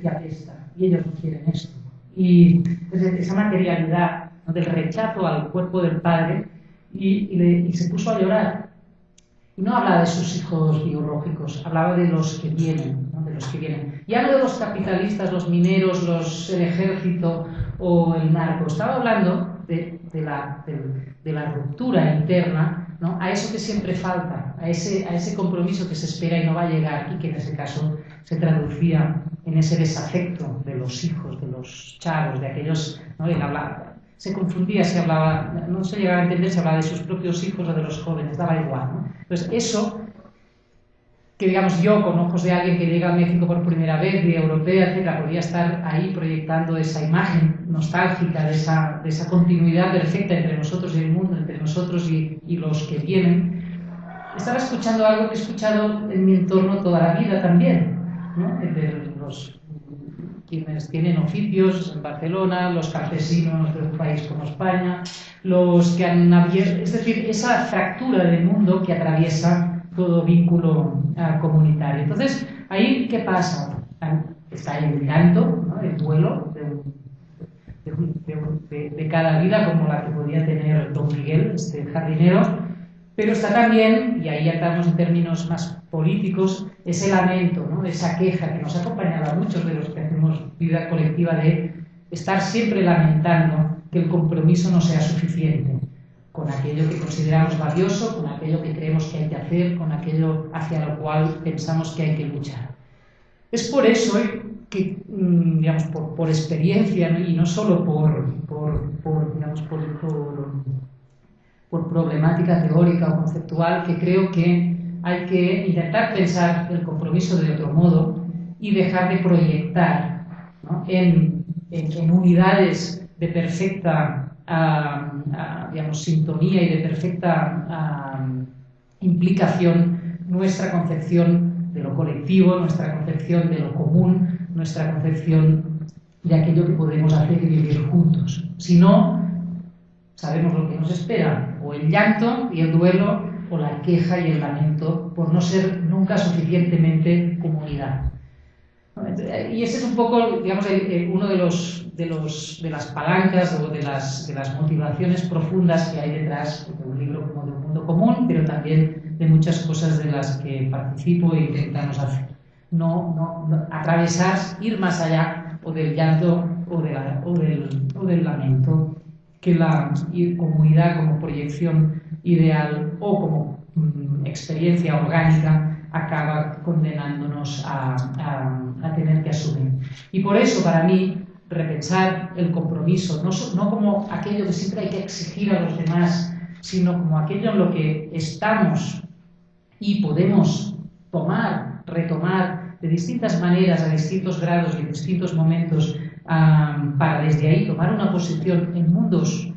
y apesta, y ellos no quieren esto. Y entonces, esa materialidad, ¿no?, del rechazo al cuerpo del padre, y se puso a llorar. Y no hablaba de sus hijos biológicos, hablaba de los que vienen, ¿no?, de los que vienen. Ya no de los capitalistas, los mineros, el ejército o el narco. Estaba hablando de la ruptura interna, ¿no?, a eso que siempre falta, a ese compromiso que se espera y no va a llegar, y que en ese caso se traducía en ese desafecto de los hijos, de los chavos, de aquellos, ¿no? Él hablaba, se confundía si hablaba, no se llegaba a entender si hablaba de sus propios hijos o de los jóvenes, daba igual, ¿no? Entonces eso, que digamos yo con ojos de alguien que llega a México por primera vez, de europea, etcétera, podía estar ahí proyectando esa imagen nostálgica de esa continuidad perfecta entre nosotros y el mundo, entre nosotros y los que vienen. Estaba escuchando algo que he escuchado en mi entorno toda la vida también, ¿no? De quienes tienen oficios en Barcelona, los campesinos de un país como España, los que han abierto, es decir, esa fractura del mundo que atraviesa todo vínculo comunitario. Entonces, ahí, ¿qué pasa? Está el llanto, ¿no?, el duelo de cada vida, como la que podía tener don Miguel, este jardinero, pero está también, y ahí entramos en términos más políticos, ese lamento, ¿no?, esa queja que nos ha acompañado a muchos de los que hacemos vida colectiva, de estar siempre lamentando que el compromiso no sea suficiente con aquello que consideramos valioso, con aquello que creemos que hay que hacer, con aquello hacia lo cual pensamos que hay que luchar. Es por eso que, digamos, por experiencia, ¿no?, y no solo por problemática teórica o conceptual, que creo que hay que intentar pensar el compromiso de otro modo y dejar de proyectar, ¿no?, en unidades de perfecta digamos, sintonía y de perfecta implicación nuestra concepción de lo colectivo, nuestra concepción de lo común, nuestra concepción de aquello que podemos hacer y vivir juntos. Si no, sabemos lo que nos espera, o el llanto y el duelo, o la queja y el lamento por no ser nunca suficientemente comunidad. Y ese es un poco, digamos, uno de las palancas o de las motivaciones profundas que hay detrás de un libro como de Un Mundo Común, pero también de muchas cosas de las que participo e intentamos hacer. No atravesar, ir más allá o del llanto o del lamento, que la comunidad como proyección ideal o como experiencia orgánica acaba condenándonos a tener que asumir. Y por eso, para mí, repensar el compromiso, no como aquello que siempre hay que exigir a los demás, sino como aquello en lo que estamos y podemos retomar de distintas maneras, a distintos grados y en distintos momentos, para desde ahí tomar una posición en mundos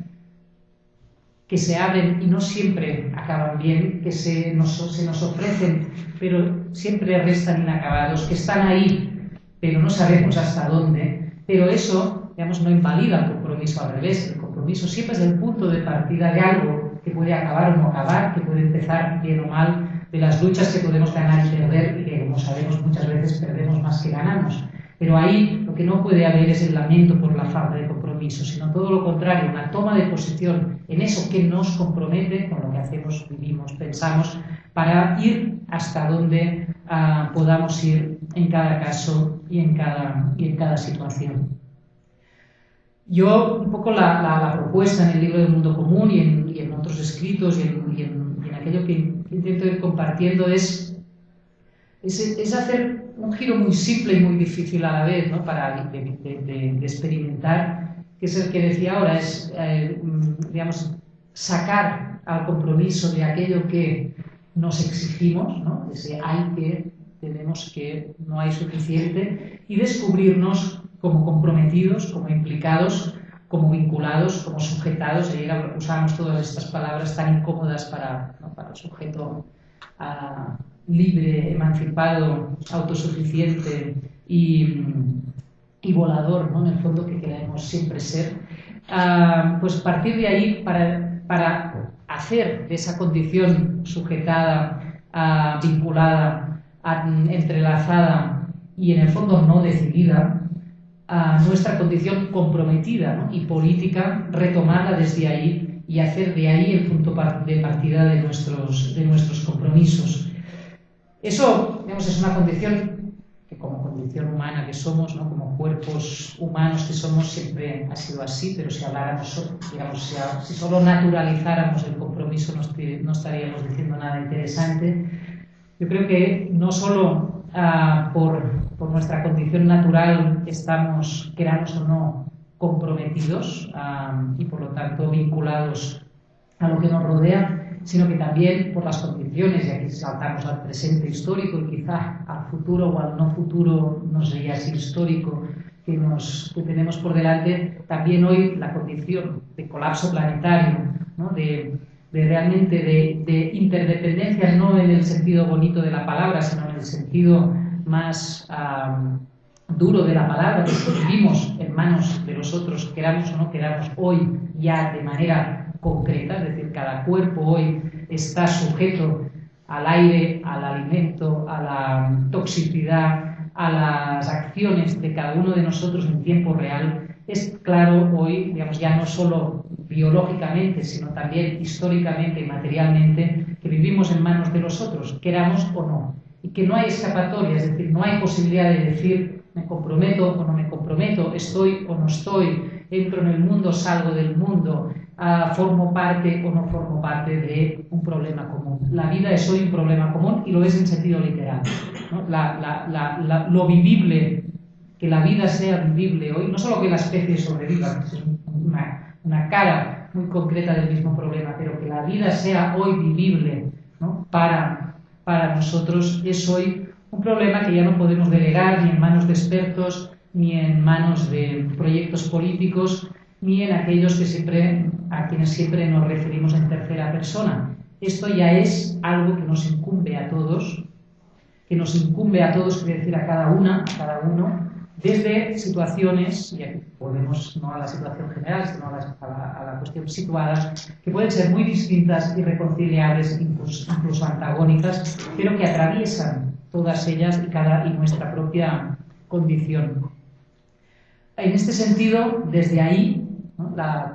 que se abren y no siempre acaban bien, que se nos ofrecen, pero siempre restan inacabados, que están ahí, pero no sabemos hasta dónde. Pero eso, digamos, no invalida el compromiso, al revés. El compromiso siempre es el punto de partida de algo que puede acabar o no acabar, que puede empezar bien o mal, de las luchas que podemos ganar y perder, y que, como sabemos, muchas veces perdemos más que ganamos. Pero ahí lo que no puede haber es el lamento por la falta de compromiso, sino todo lo contrario, una toma de posición en eso que nos compromete con lo que hacemos, vivimos, pensamos, para ir hasta donde podamos ir en cada caso y en cada situación. Yo, un poco la propuesta en el libro del Mundo Común y en otros escritos y en aquello que intento ir compartiendo es hacer un giro muy simple y muy difícil a la vez, ¿no?, de experimentar, que es el que decía ahora, es, digamos, sacar al compromiso de aquello que nos exigimos, ¿no?, ese hay que, tenemos que, no hay suficiente, y descubrirnos como comprometidos, como implicados, como vinculados, como sujetados. Ayer usamos todas estas palabras tan incómodas para el sujeto libre, emancipado, autosuficiente y volador, ¿no?, en el fondo, que queremos siempre ser. Pues partir de ahí para hacer de esa condición sujetada, vinculada, entrelazada y en el fondo no decidida, a nuestra condición comprometida, ¿no? Y política, retomarla desde ahí y hacer de ahí el punto de partida de nuestros compromisos. Eso, digamos, es una condición que como condición humana que somos, ¿no? Como cuerpos humanos que somos, siempre ha sido así, pero si habláramos, digamos, si solo naturalizáramos el compromiso no estaríamos diciendo nada interesante. Yo creo que no solo por nuestra condición natural estamos, queramos o no, comprometidos y por lo tanto vinculados a lo que nos rodea, sino que también por las condiciones, y aquí saltamos al presente histórico y quizá al futuro o al no futuro, no sé ya si histórico, que tenemos por delante, también hoy la condición de colapso planetario, ¿no? de realmente de interdependencia, no en el sentido bonito de la palabra, sino en el sentido más duro de la palabra, que vivimos en manos de los otros, queramos o no queramos, hoy ya de manera concreta, es decir, cada cuerpo hoy está sujeto al aire, al alimento, a la toxicidad, a las acciones de cada uno de nosotros en tiempo real. Es claro hoy, digamos, ya no solo biológicamente, sino también históricamente y materialmente, que vivimos en manos de los otros, queramos o no, y que no hay escapatoria, es decir, no hay posibilidad de decir me comprometo o no me comprometo, estoy o no estoy, entro en el mundo, salgo del mundo, formo parte o no formo parte de un problema común. La vida es hoy un problema común y lo es en sentido literal, ¿no? Lo vivible, que la vida sea vivible hoy, no solo que la especie sobreviva, que es una cara muy concreta del mismo problema, pero que la vida sea hoy vivible, ¿no? para nosotros es hoy un problema que ya no podemos delegar ni en manos de expertos, ni en manos de proyectos políticos, ni en aquellos a quienes siempre nos referimos en tercera persona. Esto ya es algo que nos incumbe a todos, quiere decir a cada una, a cada uno, desde situaciones, y aquí volvemos no a la situación general, sino a la cuestión situada, que pueden ser muy distintas, irreconciliables, incluso antagónicas, pero que atraviesan todas ellas y nuestra propia condición. En este sentido, desde ahí, ¿no? la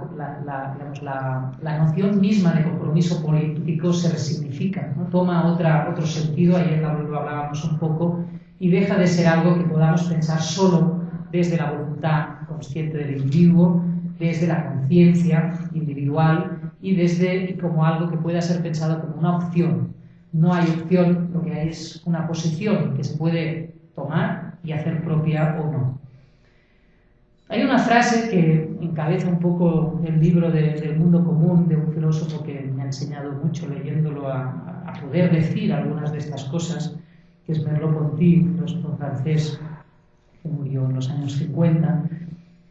noción misma de compromiso político se resignifica, ¿no? Toma otro sentido, ayer lo hablábamos un poco, y deja de ser algo que podamos pensar solo desde la voluntad consciente del individuo, desde la conciencia individual y como algo que pueda ser pensado como una opción. No hay opción, lo que hay es una posición que se puede tomar y hacer propia o no. Hay una frase que encabeza un poco el libro del mundo común de un filósofo que me ha enseñado mucho leyéndolo a poder decir algunas de estas cosas, que es Merleau-Ponty, filósofo francés que murió en los años 50,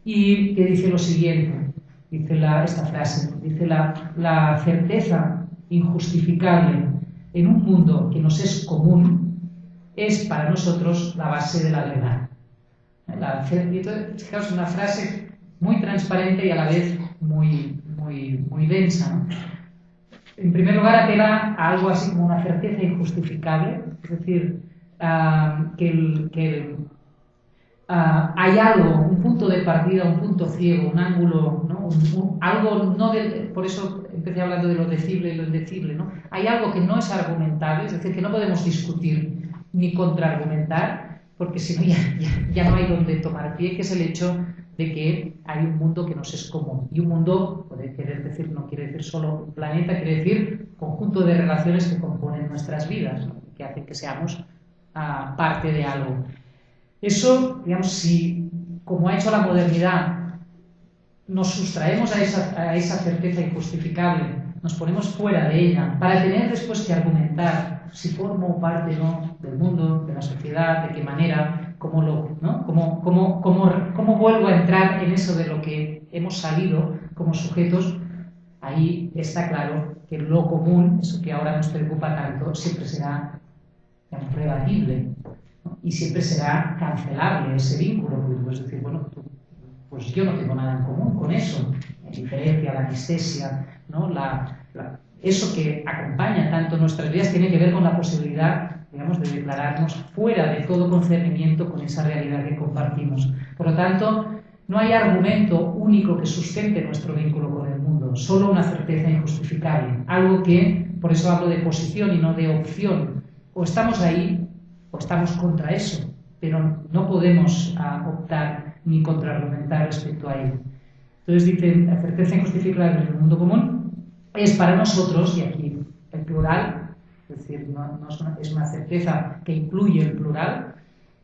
y que dice lo siguiente, dice esta frase, dice la certeza injustificable en un mundo que nos es común es para nosotros la base de la verdad. Fijaos, una frase muy transparente y a la vez muy densa, ¿no? En primer lugar, apela a algo así como una certeza injustificable, es decir, hay algo, un punto de partida, un punto ciego, un ángulo, ¿no? Algo no por eso empecé hablando de lo decible y lo indecible, ¿no? Hay algo que no es argumentable, es decir, que no podemos discutir ni contraargumentar, porque si no ya no hay donde tomar pie, que es el hecho de que hay un mundo que nos es común. Y un mundo, puede querer decir, no quiere decir solo un planeta, quiere decir conjunto de relaciones que componen nuestras vidas, ¿no? Que hacen que seamos parte de algo. Eso, digamos, si, como ha hecho la modernidad, nos sustraemos a esa certeza injustificable, nos ponemos fuera de ella, para tener después que argumentar si formo parte o no del mundo, de la sociedad, de qué manera, cómo vuelvo a entrar en eso de lo que hemos salido como sujetos, ahí está claro que lo común, eso que ahora nos preocupa tanto, siempre será, digamos, rebatible, ¿no? Y siempre será cancelable ese vínculo, porque puedes decir, bueno, pues yo no tengo nada en común con eso, la indiferencia, la anestesia, ¿no? Eso que acompaña tanto nuestras vidas tiene que ver con la posibilidad digamos, de declararnos fuera de todo concernimiento con esa realidad que compartimos. Por lo tanto, no hay argumento único que sustente nuestro vínculo con el mundo, solo una certeza injustificable, algo que, por eso hablo de posición y no de opción, o estamos ahí o estamos contra eso, pero no podemos optar ni contraargumentar respecto a ello. Entonces dicen, la certeza injustificable del mundo común es para nosotros, y aquí el plural, es decir, es una certeza que incluye el plural,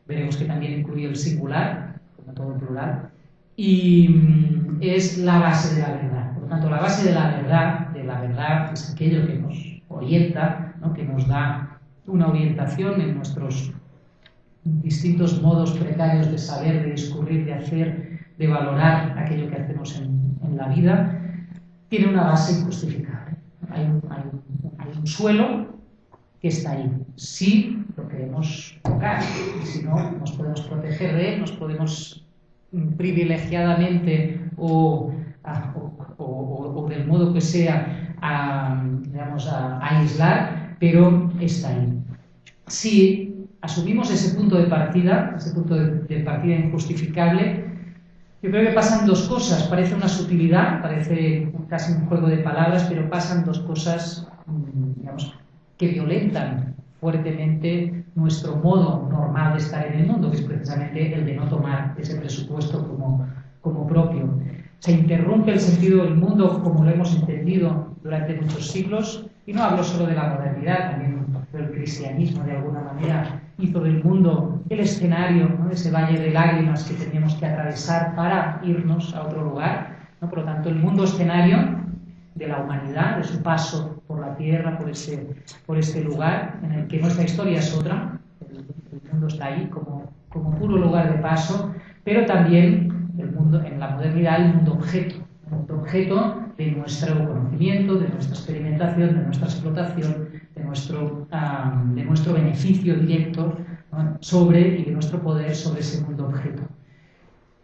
veremos que también incluye el singular, como todo el plural, y es la base de la verdad. Por lo tanto, la base de la verdad es aquello que nos orienta, ¿no?, que nos da una orientación en nuestros distintos modos precarios de saber, de discurrir, de hacer, de valorar aquello que hacemos en la vida, tiene una base injustificable. Hay un suelo que está ahí. Si lo queremos tocar, y si no, nos podemos proteger de él, nos podemos privilegiadamente o del modo que sea digamos, aislar, pero está ahí. Si asumimos ese punto de partida injustificable, yo creo que pasan dos cosas. Parece una sutilidad, parece casi un juego de palabras, pero pasan dos cosas, digamos, que violentan fuertemente nuestro modo normal de estar en el mundo, que es precisamente el de no tomar ese presupuesto como propio. Se interrumpe el sentido del mundo como lo hemos entendido durante muchos siglos, y no hablo solo de la modernidad, también el cristianismo de alguna manera hizo del mundo el escenario, ¿no?, de ese valle de lágrimas que teníamos que atravesar para irnos a otro lugar, ¿no? Por lo tanto, el mundo escenario de la humanidad, de su paso por la tierra, por este lugar en el que nuestra historia es otra, el mundo está ahí como puro lugar de paso, pero también el mundo, en la modernidad, el mundo objeto de nuestro conocimiento, de nuestra experimentación, de nuestra explotación, de nuestro beneficio directo, ¿no?, y de nuestro poder sobre ese mundo objeto.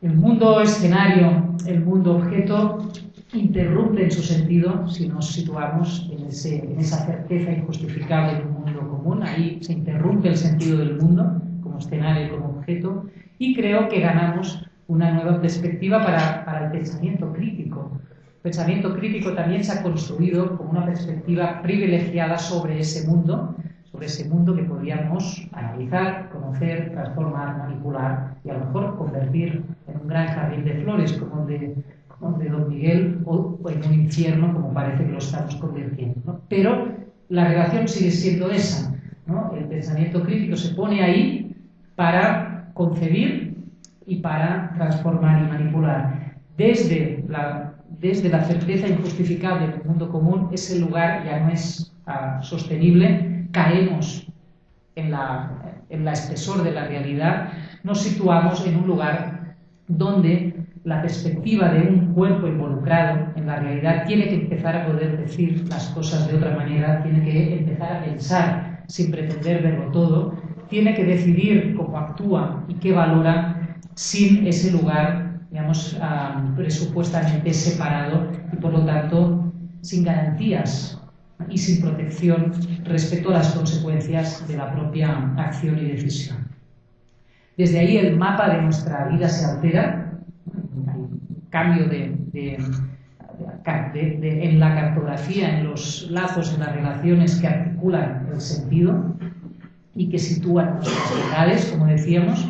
El mundo escenario, el mundo objeto, interrumpe en su sentido si nos situamos en esa certeza injustificable de un mundo común. Ahí se interrumpe el sentido del mundo como escenario y como objeto, y creo que ganamos una nueva perspectiva para el pensamiento crítico. El pensamiento crítico también se ha construido como una perspectiva privilegiada sobre ese mundo que podríamos analizar, conocer, transformar, manipular y a lo mejor convertir en un gran jardín de flores como el de Don Miguel, o en un infierno como parece que lo estamos convirtiendo, ¿no? Pero la relación sigue siendo esa, ¿no? El pensamiento crítico se pone ahí para concebir y para transformar y manipular. Desde la certeza injustificable del mundo común, ese lugar ya no es sostenible, caemos en la espesor de la realidad, nos situamos en un lugar donde la perspectiva de un cuerpo involucrado en la realidad tiene que empezar a poder decir las cosas de otra manera, tiene que empezar a pensar sin pretender verlo todo, tiene que decidir cómo actúa y qué valora sin ese lugar, digamos, presupuestamente separado y por lo tanto sin garantías y sin protección respecto a las consecuencias de la propia acción y decisión. Desde ahí el mapa de nuestra vida se altera, hay un cambio en la cartografía, en los lazos, en las relaciones que articulan el sentido y que sitúan nuestras verdades, como decíamos,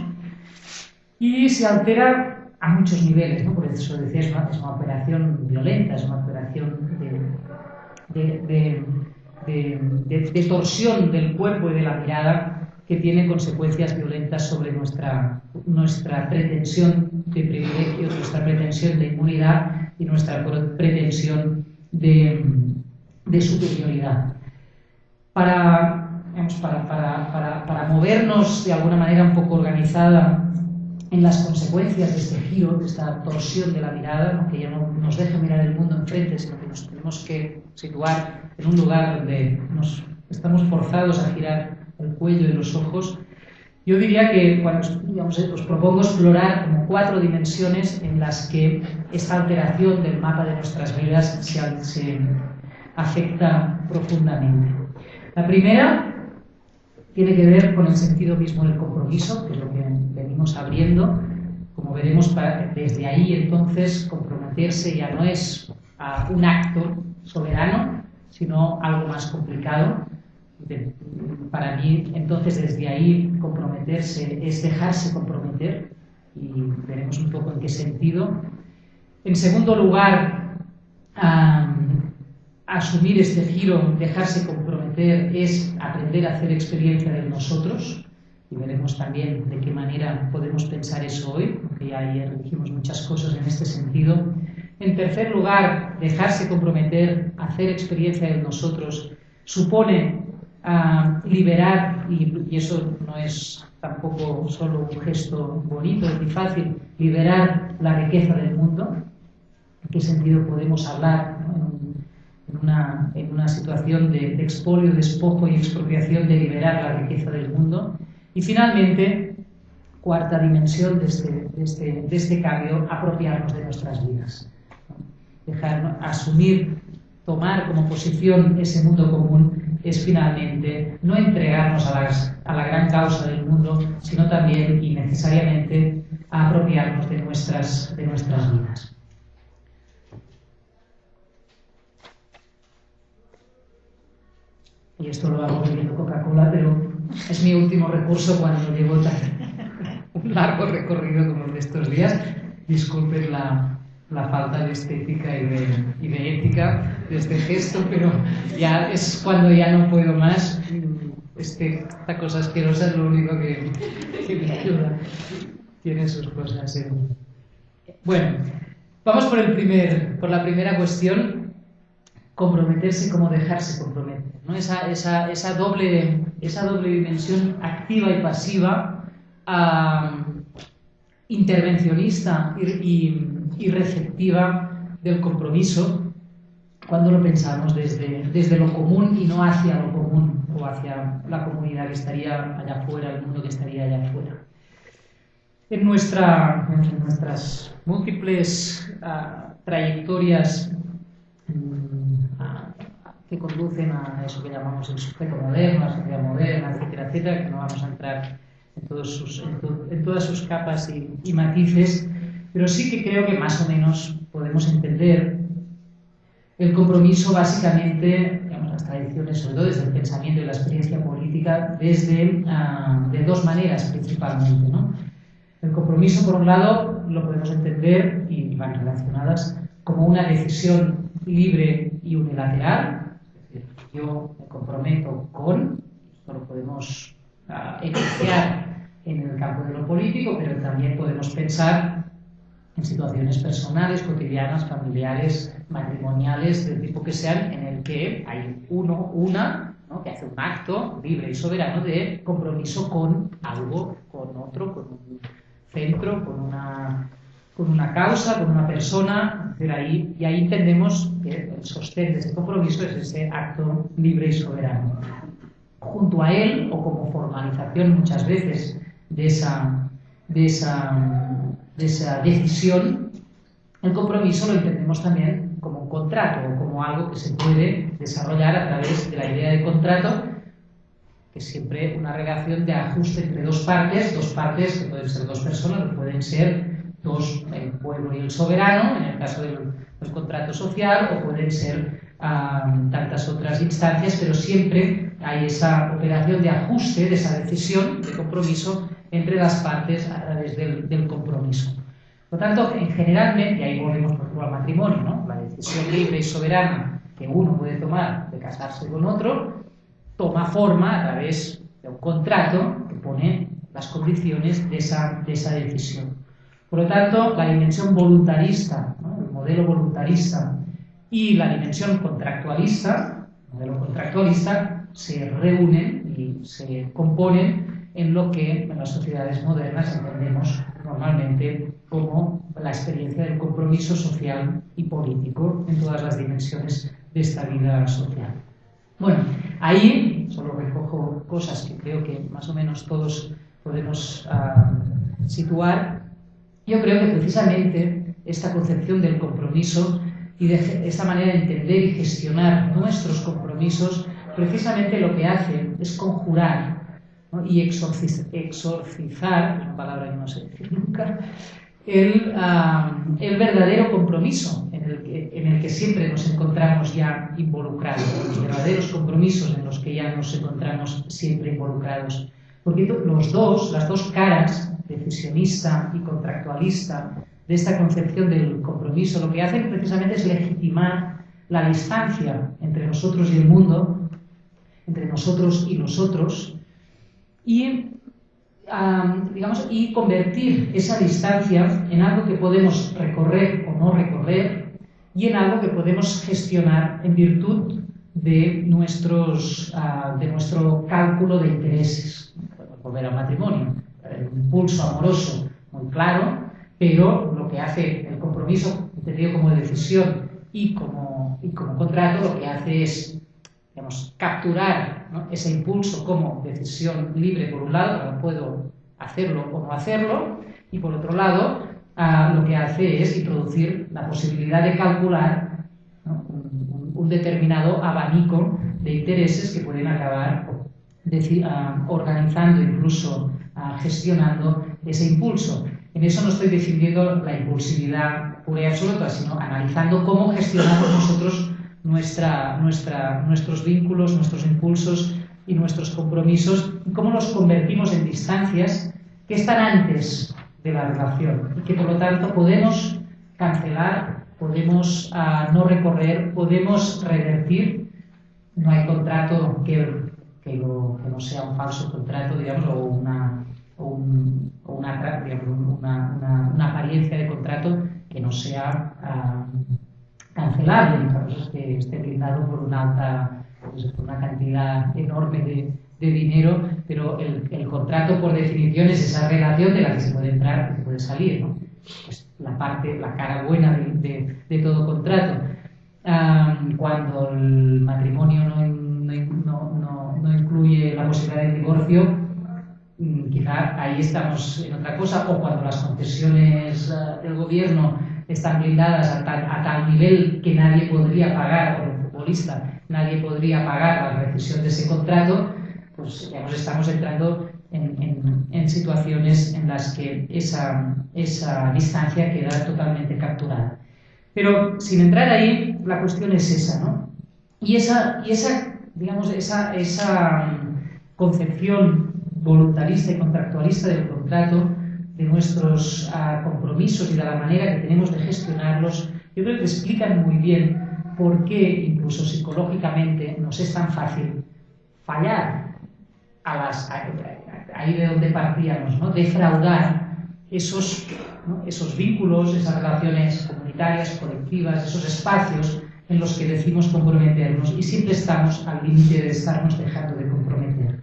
y se altera a muchos niveles, ¿no? Por eso decía, es una operación violenta, es una operación de torsión del cuerpo y de la mirada que tiene consecuencias violentas sobre nuestra pretensión de privilegios, nuestra pretensión de inmunidad y nuestra pretensión de superioridad. Para movernos de alguna manera un poco organizada en las consecuencias de este giro, de esta torsión de la mirada, ¿no?, que ya no nos deja mirar el mundo enfrente, sino que nos tenemos que situar en un lugar donde estamos forzados a girar el cuello y los ojos. Yo diría que os propongo explorar como 4 dimensiones en las que esta alteración del mapa de nuestras vidas se afecta profundamente. La primera tiene que ver con el sentido mismo del compromiso, que es lo que venimos abriendo. Como veremos, desde ahí entonces comprometerse ya no es un acto soberano, sino algo más complicado. Para mí, entonces, desde ahí comprometerse es dejarse comprometer, y veremos un poco en qué sentido. En segundo lugar, asumir este giro, dejarse comprometer, es aprender a hacer experiencia de nosotros, y veremos también de qué manera podemos pensar eso hoy, porque ya ayer dijimos muchas cosas en este sentido. En tercer lugar, dejarse comprometer, hacer experiencia de nosotros, supone liberar, y eso no es tampoco solo un gesto bonito ni fácil, liberar la riqueza del mundo. ¿En qué sentido podemos hablar, ¿no? en una situación de expolio, despojo y expropiación, de liberar la riqueza del mundo? Y finalmente, cuarta dimensión de este cambio, apropiarnos de nuestras vidas. Dejar, asumir, tomar como posición ese mundo común, es finalmente no entregarnos a la gran causa del mundo, sino también y necesariamente apropiarnos de nuestras vidas. Y esto lo hago bebiendo Coca-Cola, pero es mi último recurso cuando llevo un largo recorrido como el de estos días. Disculpen la falta de estética y de ética de este gesto, pero ya es cuando ya no puedo más. Esta cosa asquerosa es lo único que me ayuda. Tiene sus cosas. Bueno, vamos por la primera cuestión. Comprometerse, como dejarse comprometer, ¿no? Esa doble dimensión activa y pasiva, intervencionista y receptiva del compromiso, cuando lo pensamos desde lo común y no hacia lo común o hacia la comunidad que estaría allá afuera, el mundo que estaría allá afuera. En nuestras múltiples trayectorias que conducen a eso que llamamos el sujeto moderno, la sociedad moderna, etcétera, etcétera, que no vamos a entrar en todas sus capas y matices, pero sí que creo que más o menos podemos entender el compromiso básicamente, digamos, las tradiciones, sobre todo desde el pensamiento y la experiencia política, de dos maneras principalmente, ¿no? El compromiso, por un lado, lo podemos entender, y van relacionadas, como una decisión libre y unilateral. Yo me comprometo con, esto lo podemos enunciar en el campo de lo político, pero también podemos pensar en situaciones personales, cotidianas, familiares, matrimoniales, del tipo que sean, en el que hay una, ¿no?, que hace un acto libre y soberano de compromiso con algo, con otro, con un centro, con una causa, con una persona. Y ahí entendemos que el sostén de ese compromiso es ese acto libre y soberano. Junto a él, o como formalización muchas veces de esa decisión, el compromiso lo entendemos también como un contrato, o como algo que se puede desarrollar a través de la idea de contrato, que es siempre una relación de ajuste entre dos partes que pueden ser dos personas, que pueden ser dos, el pueblo y el soberano, en el caso del contrato social, o pueden ser tantas otras instancias, pero siempre hay esa operación de ajuste, de esa decisión de compromiso entre las partes a través del compromiso. Por lo tanto, generalmente, y ahí volvemos por ejemplo al matrimonio, ¿no?, la decisión libre y soberana que uno puede tomar de casarse con otro, toma forma a través de un contrato que pone las condiciones de esa decisión. Por lo tanto, la dimensión voluntarista, ¿no?, el modelo voluntarista, y la dimensión contractualista, el modelo contractualista, se reúnen y se componen en lo que en las sociedades modernas entendemos normalmente como la experiencia del compromiso social y político en todas las dimensiones de esta vida social. Bueno, ahí solo recojo cosas que creo que más o menos todos podemos situar. Yo creo que precisamente esta concepción del compromiso y de esta manera de entender y gestionar nuestros compromisos, precisamente lo que hace es conjurar ¿no? Y exorcizar, una palabra que no sé decir nunca, el verdadero compromiso en el que siempre nos encontramos ya involucrados, los verdaderos compromisos en los que ya nos encontramos siempre involucrados. Porque las dos caras, decisionista y contractualista, de esta concepción del compromiso, lo que hacen precisamente es legitimar la distancia entre nosotros y el mundo, entre nosotros y nosotros, y y convertir esa distancia en algo que podemos recorrer o no recorrer y en algo que podemos gestionar en virtud de nuestro cálculo de intereses. Podemos volver al matrimonio, un impulso amoroso muy claro, pero lo que hace el compromiso, entendido como decisión y como contrato, lo que hace es, digamos, capturar, ¿no?, ese impulso como decisión libre por un lado, no puedo hacerlo o no hacerlo, y por otro lado lo que hace es introducir la posibilidad de calcular, ¿no?, un determinado abanico de intereses que pueden acabar organizando, incluso gestionando ese impulso. En eso no estoy defendiendo la impulsividad pura y absoluta, sino analizando cómo gestionamos nosotros nuestros vínculos, nuestros impulsos y nuestros compromisos, y cómo los convertimos en distancias que están antes de la relación y que por lo tanto podemos cancelar, podemos no recorrer, podemos revertir. No hay contrato que no sea un falso contrato, digamos, o una apariencia de contrato que no sea cancelable, es que esté blindado por una cantidad enorme de dinero, pero el contrato, por definición, es esa relación de la que se puede entrar y se puede salir, ¿no? Es la cara buena de todo contrato. Cuando el matrimonio no incluye la posibilidad de divorcio, quizá ahí estamos en otra cosa, o cuando las concesiones del gobierno están blindadas a tal nivel que nadie podría pagar, o el futbolista, nadie podría pagar la rescisión de ese contrato, pues digamos, estamos entrando en situaciones en las que esa distancia queda totalmente capturada. Pero sin entrar ahí, la cuestión es esa, ¿no? Y esa concepción voluntarista y contractualista del contrato, de nuestros compromisos y de la manera que tenemos de gestionarlos, yo creo que explican muy bien por qué, incluso psicológicamente, nos es tan fácil fallar ahí de donde partíamos, ¿no? Defraudar esos vínculos, esas relaciones comunitarias, colectivas, esos espacios en los que decimos comprometernos y siempre estamos al límite de estarnos dejando de comprometer.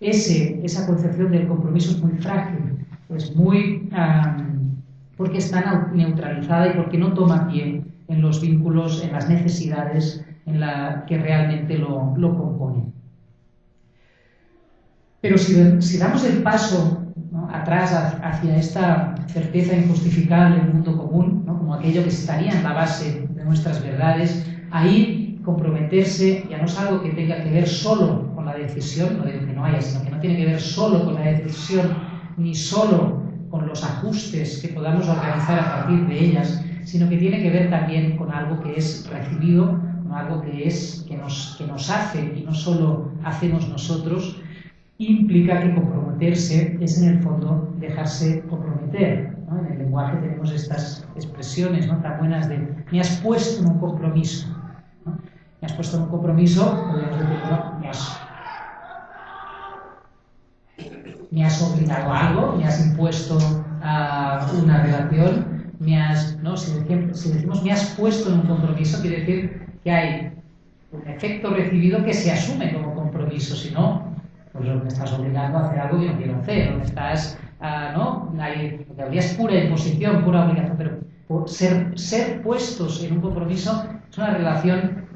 Esa concepción del compromiso es muy frágil, es muy porque está neutralizada y porque no toma pie en los vínculos, en las necesidades que realmente lo componen. Pero si damos el paso, ¿no?, atrás hacia esta certeza injustificable del mundo común, ¿no?, como aquello que estaría en la base de nuestras verdades, ahí comprometerse ya no es algo que tenga que ver solo con la decisión, no digo que no haya, sino que no tiene que ver solo con la decisión, ni solo con los ajustes que podamos organizar a partir de ellas, sino que tiene que ver también con algo que es recibido, con algo que nos hace y no solo hacemos nosotros. Implica que comprometerse es, en el fondo, dejarse comprometer, ¿no? En el lenguaje tenemos estas expresiones, ¿no?, tan buenas de me has puesto en un compromiso, ¿no? Me has puesto en un compromiso, podemos decir, no, me has obligado a algo, me has impuesto a una relación, si decimos me has puesto en un compromiso, quiere decir que hay un efecto recibido que se asume como compromiso, si no, pues me estás obligando a hacer algo que no quiero hacer, o me estás, es pura imposición, pura obligación, pero ser puestos en un compromiso es una relación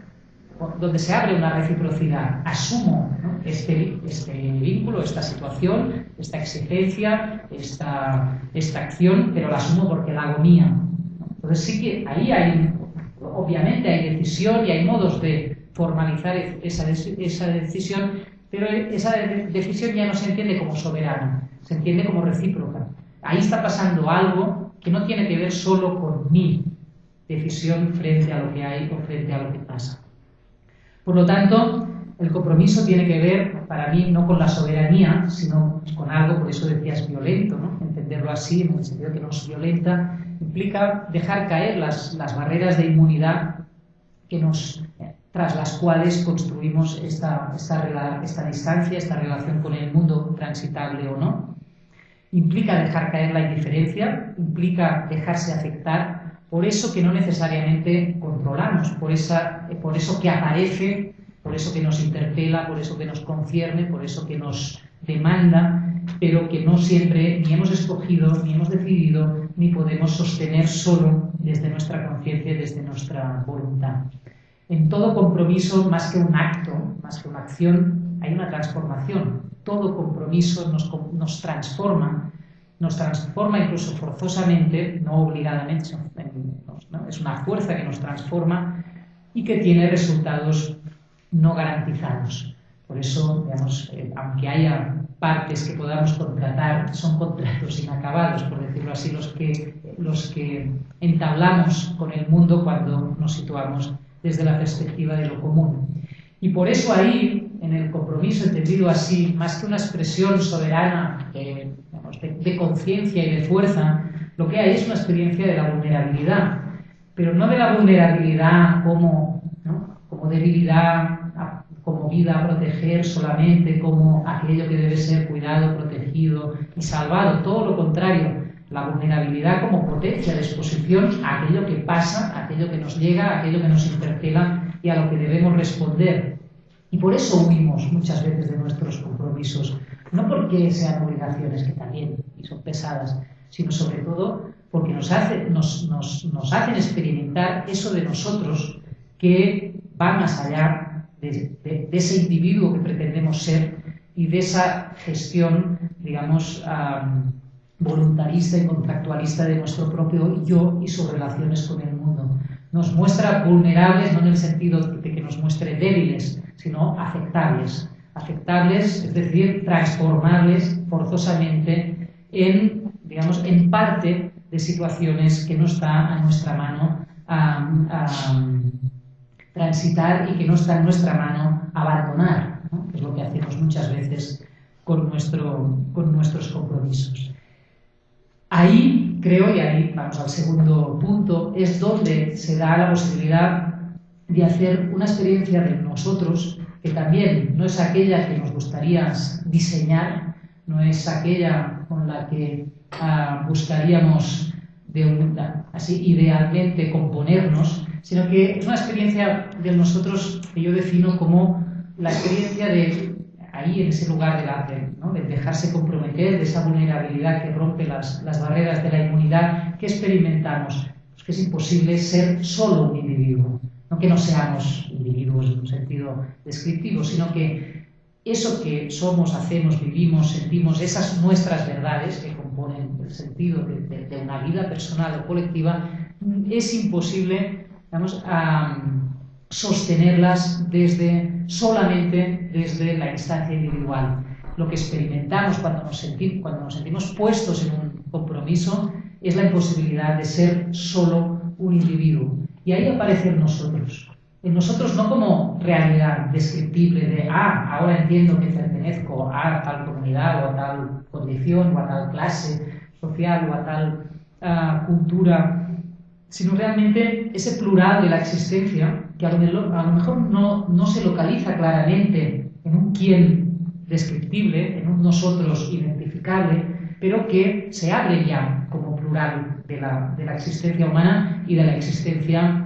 donde se abre una reciprocidad. Asumo, ¿no?, este vínculo, esta situación, esta exigencia, esta acción, pero la asumo porque la hago mía, ¿no? Entonces sí que ahí obviamente hay decisión y hay modos de formalizar esa decisión, pero esa decisión ya no se entiende como soberana, se entiende como recíproca. Ahí está pasando algo que no tiene que ver solo con mi decisión frente a lo que hay o frente a lo que pasa. Por lo tanto, el compromiso tiene que ver, para mí, no con la soberanía, sino con algo, por eso decías violento, ¿no? Entenderlo así, en el sentido que nos violenta, implica dejar caer las barreras de inmunidad tras las cuales construimos esta distancia, esta relación con el mundo, transitable o no. Implica dejar caer la indiferencia, implica dejarse afectar por eso que no necesariamente controlamos, por eso que aparece, por eso que nos interpela, por eso que nos concierne, por eso que nos demanda, pero que no siempre ni hemos escogido, ni hemos decidido, ni podemos sostener solo desde nuestra conciencia y desde nuestra voluntad. En todo compromiso, más que un acto, más que una acción, hay una transformación. Todo compromiso nos transforma incluso forzosamente, no obligadamente, ¿no? Es una fuerza que nos transforma y que tiene resultados no garantizados. Por eso, digamos, aunque haya partes que podamos contratar, son contratos inacabados, por decirlo así, los que entablamos con el mundo cuando nos situamos desde la perspectiva de lo común. Y por eso ahí, en el compromiso entendido así, más que una expresión soberana de conciencia y de fuerza, lo que hay es una experiencia de la vulnerabilidad, pero no de la vulnerabilidad como debilidad, como vida a proteger solamente, como aquello que debe ser cuidado, protegido y salvado, todo lo contrario, la vulnerabilidad como potencia de exposición a aquello que pasa, a aquello que nos llega, a aquello que nos interpela y a lo que debemos responder. Y por eso huimos muchas veces de nuestros compromisos, no porque sean obligaciones, que también y son pesadas, sino sobre todo porque nos hacen experimentar eso de nosotros que va más allá de ese individuo que pretendemos ser y de esa gestión, digamos, voluntarista y contractualista de nuestro propio yo y sus relaciones con el mundo. Nos muestra vulnerables, no en el sentido de que nos muestre débiles, sino afectables. Afectables, es decir, transformables forzosamente en parte de situaciones que no está a nuestra mano transitar y que no está en nuestra mano abandonar, ¿no? Que es lo que hacemos muchas veces con nuestros compromisos. Ahí, creo, y ahí vamos al segundo punto, es donde se da la posibilidad de hacer una experiencia de nosotros que también no es aquella que nos gustaría diseñar, no es aquella con la que buscaríamos así idealmente componernos, sino que es una experiencia de nosotros que yo defino como la experiencia de ahí, en ese lugar de dejarse comprometer, de esa vulnerabilidad que rompe las barreras de la inmunidad que experimentamos. Pues que es imposible ser solo un individuo, no que no seamos individuos en un sentido descriptivo, sino que eso que somos, hacemos, vivimos, sentimos, esas nuestras verdades que componen el sentido de una vida personal o colectiva, es imposible, digamos, sostenerlas solamente desde la instancia individual. Lo que experimentamos cuando nos sentimos puestos en un compromiso es la imposibilidad de ser solo un individuo. Y ahí aparece en nosotros. En nosotros no como realidad descriptible de, ahora entiendo que pertenezco a tal comunidad o a tal condición o a tal clase social o a tal cultura, sino realmente ese plural de la existencia que a lo mejor no se localiza claramente en un quién descriptible, en un nosotros identificable, pero que se abre ya como plural de la existencia humana y de la existencia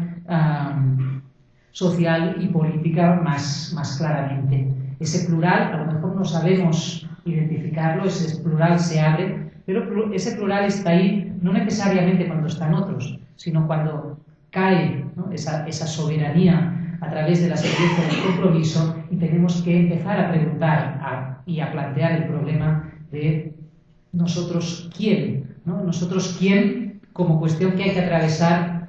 social y política más claramente. Ese plural, a lo mejor no sabemos identificarlo, ese plural se abre, pero ese plural está ahí no necesariamente cuando están otros, sino cuando cae, ¿no?, esa soberanía a través de la experiencia del compromiso y tenemos que empezar a preguntar y a plantear el problema de nosotros quién, ¿no? Nosotros quién como cuestión que hay que atravesar,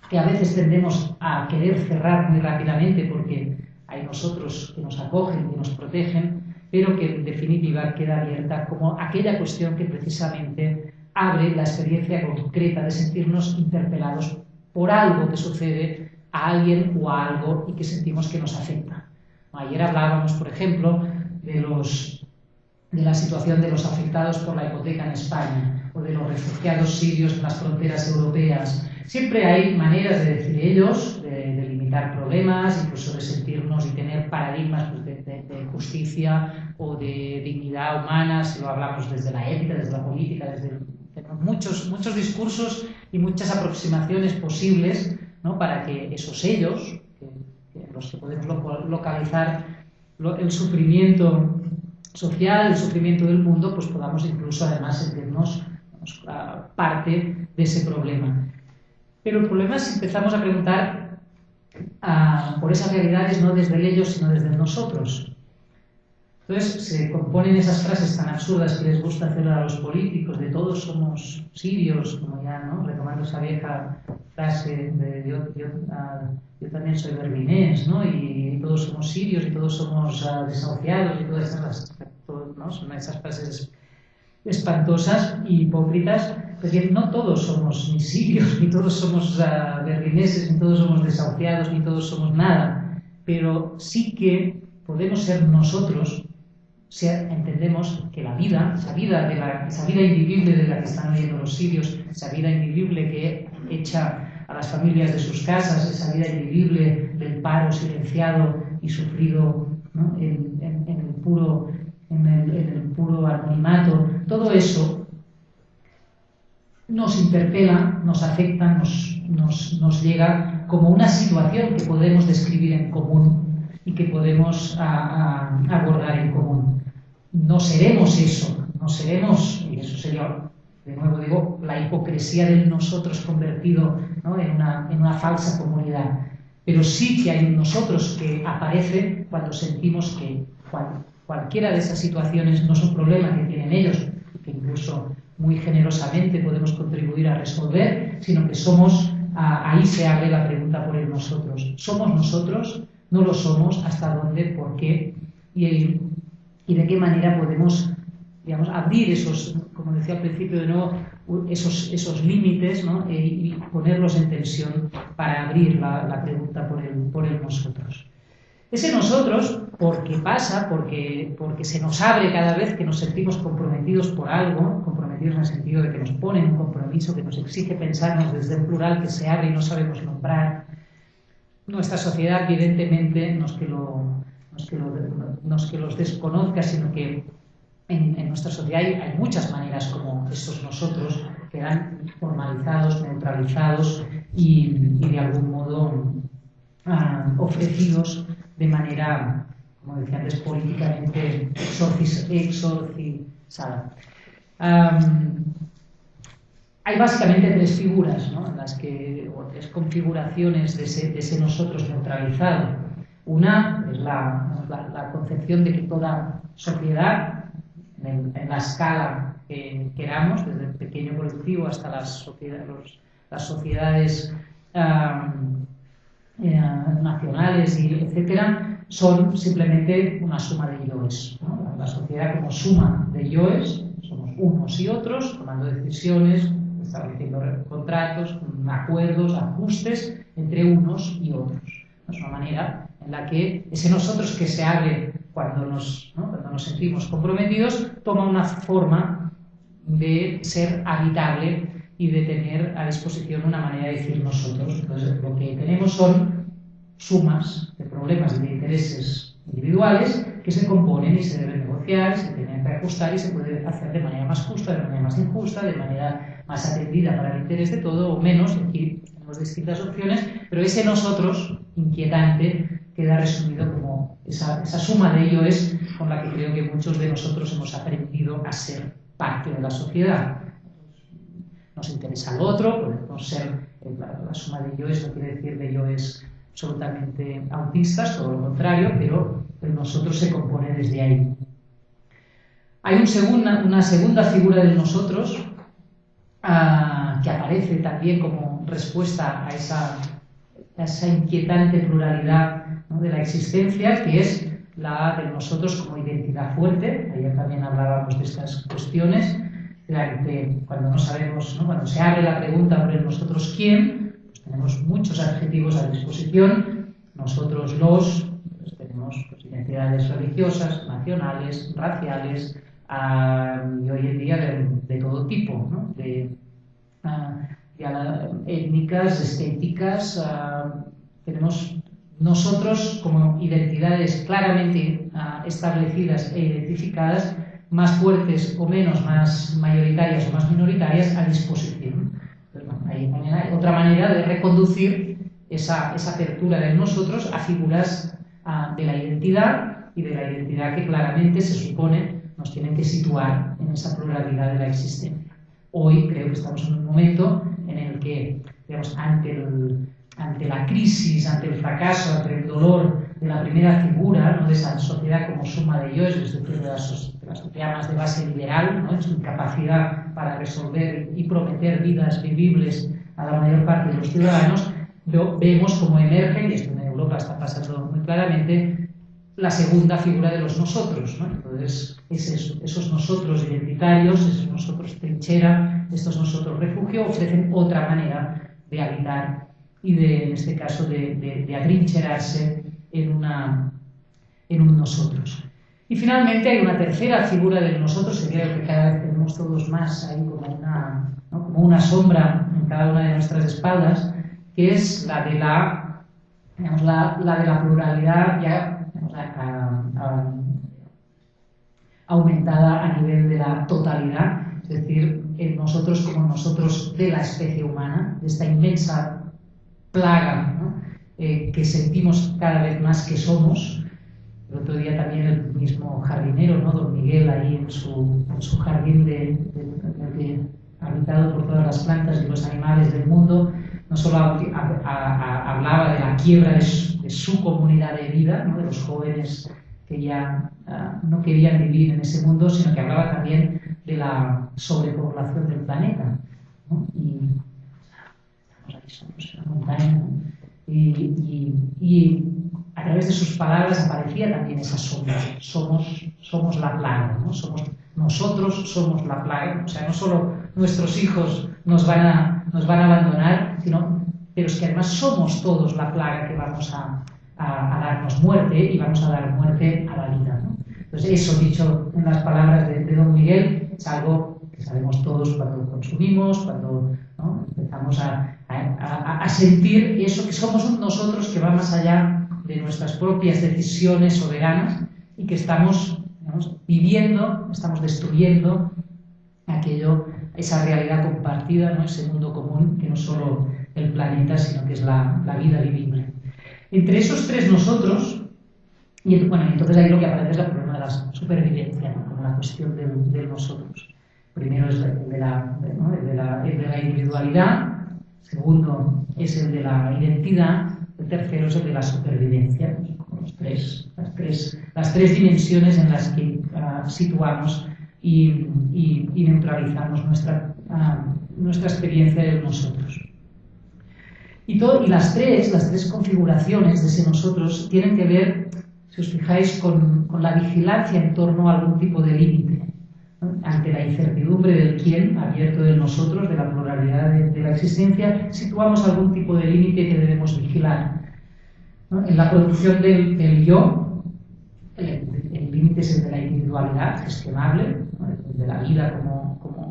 que a veces tendemos a querer cerrar muy rápidamente porque hay nosotros que nos acogen, que nos protegen, pero que en definitiva queda abierta como aquella cuestión que precisamente abre la experiencia concreta de sentirnos interpelados por algo que sucede a alguien o a algo y que sentimos que nos afecta. Ayer hablábamos, por ejemplo, de la situación de los afectados por la hipoteca en España o de los refugiados sirios en las fronteras europeas. Siempre hay maneras de decir ellos, de limitar problemas, incluso de sentirnos y tener paradigmas pues, de justicia o de dignidad humana, si lo hablamos desde la ética, desde la política, desde muchos discursos y muchas aproximaciones posibles, ¿no? Para que esos ellos, que los que podemos localizar el sufrimiento social, el sufrimiento del mundo, pues podamos incluso además sentirnos parte de ese problema. Pero el problema es si empezamos a preguntar por esas realidades no desde el ellos, sino desde el nosotros. Entonces se componen esas frases tan absurdas que les gusta hacer a los políticos, de todos somos sirios, como ya, ¿no? Retomando esa vieja frase de yo también soy berlinés, ¿no? Y todos somos sirios y todos somos desahuciados y todas esas, ¿no? Son esas frases espantosas y hipócritas. Es decir, no todos somos ni sirios, ni todos somos berlineses, ni todos somos desahuciados, ni todos somos nada, pero sí que podemos ser nosotros si entendemos que la vida, esa vida invivible de la que están oyendo los sirios, esa vida invivible que echa a las familias de sus casas, esa vida invivible del paro silenciado y sufrido, ¿no? en el puro anonimato, todo eso nos interpela, nos afecta, nos llega como una situación que podemos describir en común y que podemos abordar en común. No seremos eso, no seremos, y eso sería, de nuevo digo, la hipocresía del nosotros convertido, ¿no? en una falsa comunidad. Pero sí que hay un nosotros que aparece cuando sentimos que cualquiera de esas situaciones no es un problema que tienen ellos, que incluso muy generosamente podemos contribuir a resolver, sino que somos, ahí se abre la pregunta por el nosotros. ¿Somos nosotros? ¿No lo somos? ¿Hasta dónde? ¿Por qué? Y de qué manera podemos, digamos, abrir esos, como decía al principio de nuevo, esos límites, ¿no? Y ponerlos en tensión para abrir la pregunta por el nosotros. Ese nosotros, porque pasa, porque se nos abre cada vez que nos sentimos comprometidos por algo, comprometidos en el sentido de que nos pone un compromiso, que nos exige pensarnos desde un plural que se abre y no sabemos nombrar. Nuestra sociedad, evidentemente, no es que los desconozca, sino que en nuestra sociedad hay muchas maneras como estos nosotros quedan formalizados, neutralizados y de algún modo ofrecidos de manera, como decía antes, políticamente exorcizada. Hay básicamente tres figuras, ¿no? En las que, o tres configuraciones de ese nosotros neutralizado. Una es la concepción de que toda sociedad, en la escala que queramos, desde el pequeño colectivo hasta las sociedades nacionales, y etcétera, son simplemente una suma de yoes, ¿no? La sociedad como suma de yoes, somos unos y otros, tomando decisiones, estableciendo contratos, acuerdos, ajustes entre unos y otros. Es una manera en la que ese nosotros que se abre cuando nos sentimos comprometidos toma una forma de ser habitable y de tener a disposición una manera de decir nosotros. Entonces, lo que tenemos son sumas de problemas y de intereses individuales que se componen y se deben negociar, se tienen que ajustar y se puede hacer de manera más justa, de manera más injusta, de manera más atendida para el interés de todo o menos. Aquí tenemos distintas opciones, pero ese nosotros inquietante queda resumido como esa suma de ello es con la que creo que muchos de nosotros hemos aprendido a ser parte de la sociedad. Nos interesa al otro, podemos ser, la suma de yoes no quiere decir de yoes absolutamente autistas, todo lo contrario, pero el nosotros se compone desde ahí. Hay una segunda figura del nosotros que aparece también como respuesta a esa inquietante pluralidad, ¿no? De la existencia, que es la de nosotros como identidad fuerte. Ayer también hablábamos de estas cuestiones, cuando no sabemos, ¿no? Cuando se abre la pregunta por el nosotros quién, pues tenemos muchos adjetivos a disposición. Nosotros pues tenemos pues, identidades religiosas, nacionales, raciales, y hoy en día de todo tipo, ¿no? Étnicas, estéticas. Tenemos nosotros como identidades claramente establecidas e identificadas, más fuertes o menos, más mayoritarias o más minoritarias, a disposición. Entonces, bueno, hay otra manera de reconducir esa apertura de nosotros a figuras de la identidad, y de la identidad que claramente se supone nos tienen que situar en esa pluralidad de la existencia. Hoy creo que estamos en un momento en el que, digamos, ante la crisis, ante el fracaso, ante el dolor de la primera figura, ¿no? De esa sociedad como suma de ellos, es decir, de la sociedad más de base liberal, ¿no? En su incapacidad para resolver y prometer vidas vivibles a la mayor parte de los ciudadanos, vemos cómo emerge, y esto en Europa está pasando muy claramente, la segunda figura de los nosotros, ¿no? Entonces, esos nosotros identitarios, esos nosotros trinchera, estos nosotros refugio, ofrecen otra manera de habitar y en este caso, de atrincherarse en un nosotros. Y finalmente hay una tercera figura del nosotros, que creo que cada vez tenemos todos más ahí como una sombra en cada una de nuestras espaldas, que es la de la pluralidad ya aumentada a nivel de la totalidad, es decir, en nosotros como nosotros de la especie humana, de esta inmensa plaga, ¿no? Que sentimos cada vez más que somos. El otro día también el mismo jardinero, ¿no? Don Miguel, ahí en su jardín habitado por todas las plantas y los animales del mundo, no solo hablaba de la quiebra de su comunidad de vida, ¿no? De los jóvenes que ya no querían vivir en ese mundo, sino que hablaba también de la sobrepoblación del planeta, ¿no? Y estamos ahí, somos una montaña, ¿no? Y a través de sus palabras aparecía también esa sombra. Somos la plaga, ¿no? Nosotros somos la plaga. O sea, no solo nuestros hijos nos van a abandonar, pero es que además somos todos la plaga que vamos a darnos muerte, y vamos a dar muerte a la vida, ¿no? Entonces, eso, dicho en las palabras de don Miguel, es algo que sabemos todos cuando consumimos, cuando, ¿no? Empezamos a sentir eso, que somos nosotros que va más allá de nuestras propias decisiones soberanas, y que estamos, digamos, viviendo, estamos destruyendo esa realidad compartida, ¿no? Ese mundo común, que no es solo el planeta, sino que es la vida vivible. Entre esos tres nosotros, entonces ahí lo que aparece es el problema de la supervivencia, ¿no? Como la cuestión del nosotros. Primero es el de la individualidad, segundo es el de la identidad, el tercero es el de la supervivencia, como las tres dimensiones en las que situamos y neutralizamos nuestra experiencia de nosotros. Y las tres configuraciones de ese nosotros tienen que ver, si os fijáis, con la vigilancia en torno a algún tipo de límite, ¿no? Ante la incertidumbre del quién, abierto del nosotros, de la pluralidad de la existencia, situamos algún tipo de límite que debemos vigilar, ¿no? En la producción del yo, el límite es el de la individualidad gestionable, ¿no? El de la vida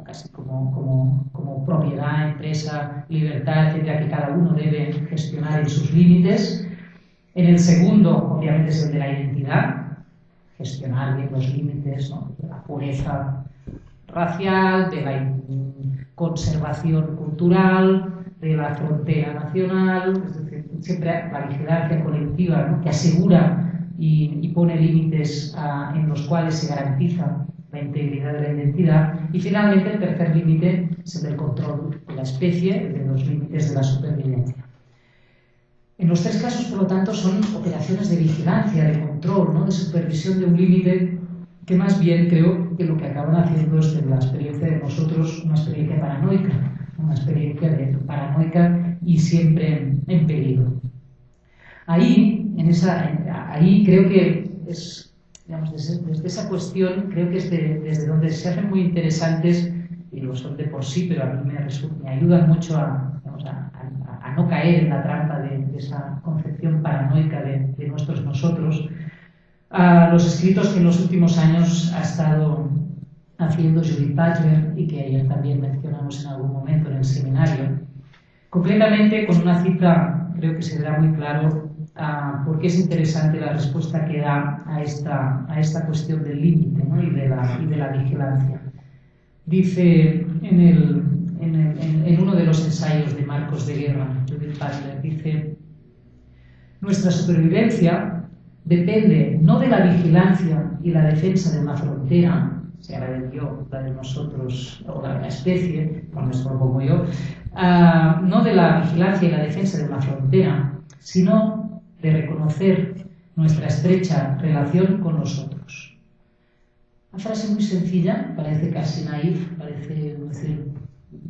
casi como propiedad, empresa, libertad, etcétera, que cada uno debe gestionar en sus límites. En el segundo, obviamente, es el de la identidad, gestionar bien los límites, ¿no? De la pureza racial, de la conservación cultural, de la frontera nacional, es decir, siempre la vigilancia colectiva, ¿no? Que asegura y pone límites en los cuales se garantiza la integridad de la identidad. Y finalmente el tercer límite es el del control de la especie, el de los límites de la supervivencia. En los tres casos, por lo tanto, son operaciones de vigilancia, de control, ¿no? De supervisión de un límite que más bien creo que lo que acaban haciendo es de la experiencia de nosotros una experiencia paranoica, una experiencia paranoica y siempre en peligro. Ahí ahí creo que es, digamos, desde esa cuestión, creo que es desde donde se hacen muy interesantes, y lo son de por sí, pero a mí me ayudan mucho digamos, a no caer en la trampa de esa concepción paranoica de nuestros nosotros, a los escritos que en los últimos años ha estado haciendo Judith Butler y que ayer también mencionamos en algún momento en el seminario, concretamente con una cita, creo que se verá muy claro porque es interesante la respuesta que da a esta cuestión del límite, ¿no? y de la vigilancia. Dice en uno de los ensayos de Marcos de Guerra, Judith Butler, dice: nuestra supervivencia depende no de la vigilancia y la defensa de una frontera, sea la del yo, la de nosotros o la de la especie, por esto lo pongo yo, no de la vigilancia y la defensa de una frontera, sino de reconocer nuestra estrecha relación con los otros. Una frase muy sencilla, parece casi naif, parece decir,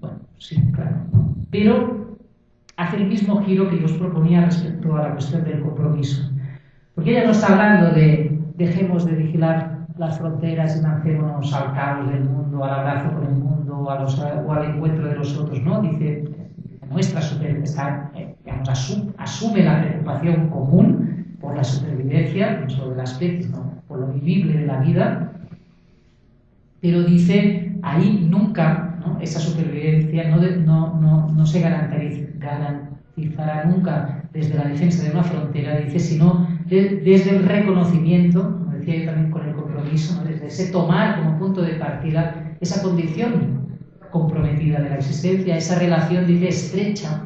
bueno, sí, claro, ¿no? Pero hace el mismo giro que yo os proponía respecto a la cuestión del compromiso. Porque ella no está hablando de dejemos de vigilar las fronteras y lancémonos al caos del mundo, al abrazo con el mundo o al encuentro de los otros, ¿no? Dice, nuestra supervivencia, digamos, asume la preocupación común por la supervivencia, no solo de la especie, sino por lo vivible de la vida, pero dice, ahí nunca, ¿no? Esa supervivencia no se garantizará nunca desde la defensa de una frontera, dice, sino desde el reconocimiento, como decía yo también con el compromiso, ¿no? Desde ese tomar como punto de partida esa condición comprometida de la existencia, esa relación, dice, estrecha,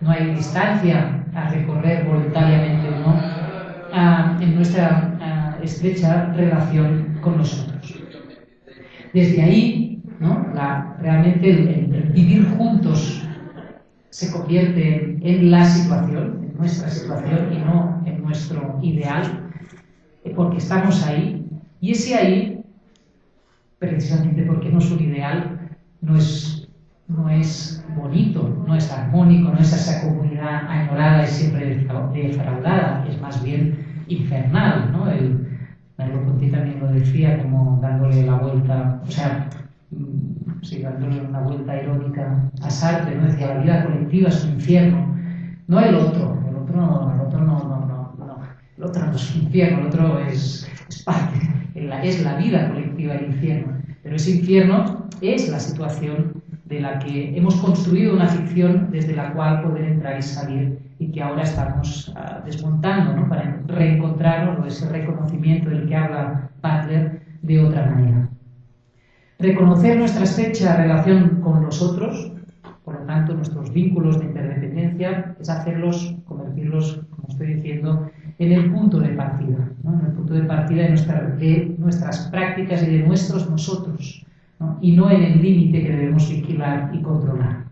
no hay distancia a recorrer voluntariamente o no, en nuestra estrecha relación con nosotros. Desde ahí, ¿no? Realmente el vivir juntos se convierte en la situación, en nuestra situación y no en nuestro ideal, porque estamos ahí, y ese ahí, precisamente porque no es un ideal, no es bonito, no es armónico, no es esa comunidad añorada y siempre defraudada, es más bien infernal, ¿no? Merleau-Ponty también lo decía, como dándole la vuelta, o sea, sí, dándole una vuelta irónica a Sartre, ¿no? Decía, la vida colectiva es un infierno, no el otro no, el otro no es un infierno, el otro es parte, es la vida colectiva el infierno, pero ese infierno es la situación de la que hemos construido una ficción desde la cual poder entrar y salir, y que ahora estamos desmontando, ¿no? Para reencontrarnos, o ese reconocimiento del que habla Butler, de otra manera. Reconocer nuestra estrecha relación con los otros, por lo tanto nuestros vínculos de interdependencia, es convertirlos, como estoy diciendo, en el punto de partida, ¿no? En el punto de partida de nuestras prácticas y de nuestros nosotros, ¿no? Y no en el límite que debemos vigilar y controlar.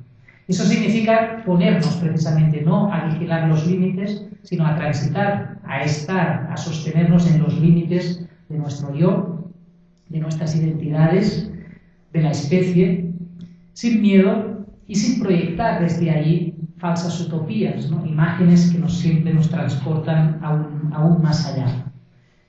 Eso significa ponernos precisamente no a vigilar los límites, sino a transitar, a estar, a sostenernos en los límites de nuestro yo, de nuestras identidades, de la especie, sin miedo y sin proyectar desde allí falsas utopías, ¿no? Imágenes que siempre nos transportan aún más allá.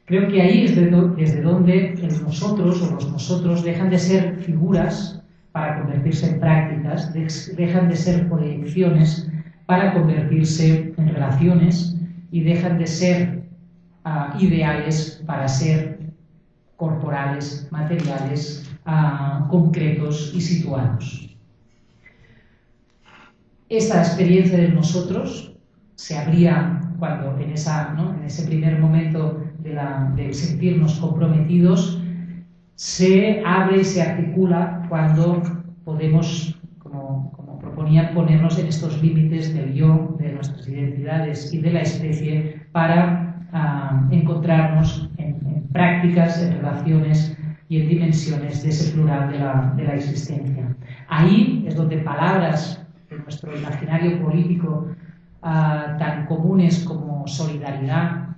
Creo que ahí es desde donde el nosotros o los nosotros dejan de ser figuras para convertirse en prácticas, dejan de ser proyecciones para convertirse en relaciones, y dejan de ser ideales para ser corporales, materiales, concretos y situados. Esta experiencia de nosotros se abría cuando en ese primer momento de sentirnos comprometidos, se abre y se articula cuando podemos, como proponía, ponernos en estos límites del yo, de nuestras identidades y de la especie, para encontrarnos en prácticas, en relaciones y en dimensiones de ese plural de la existencia. Ahí es donde palabras de nuestro imaginario político tan comunes como solidaridad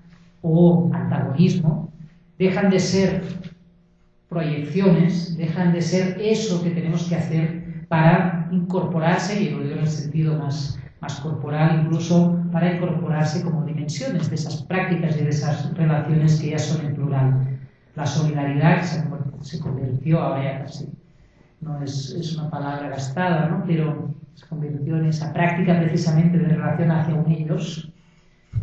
o antagonismo dejan de ser proyecciones, dejan de ser eso que tenemos que hacer para incorporarse, y lo digo en el sentido más más corporal, incluso para incorporarse como dimensiones de esas prácticas y de esas relaciones que ya son en plural. La solidaridad, que se convirtió, ahora ya casi no es una palabra gastada, ¿no? Pero se convirtió en esa práctica precisamente de relación hacia un ellos,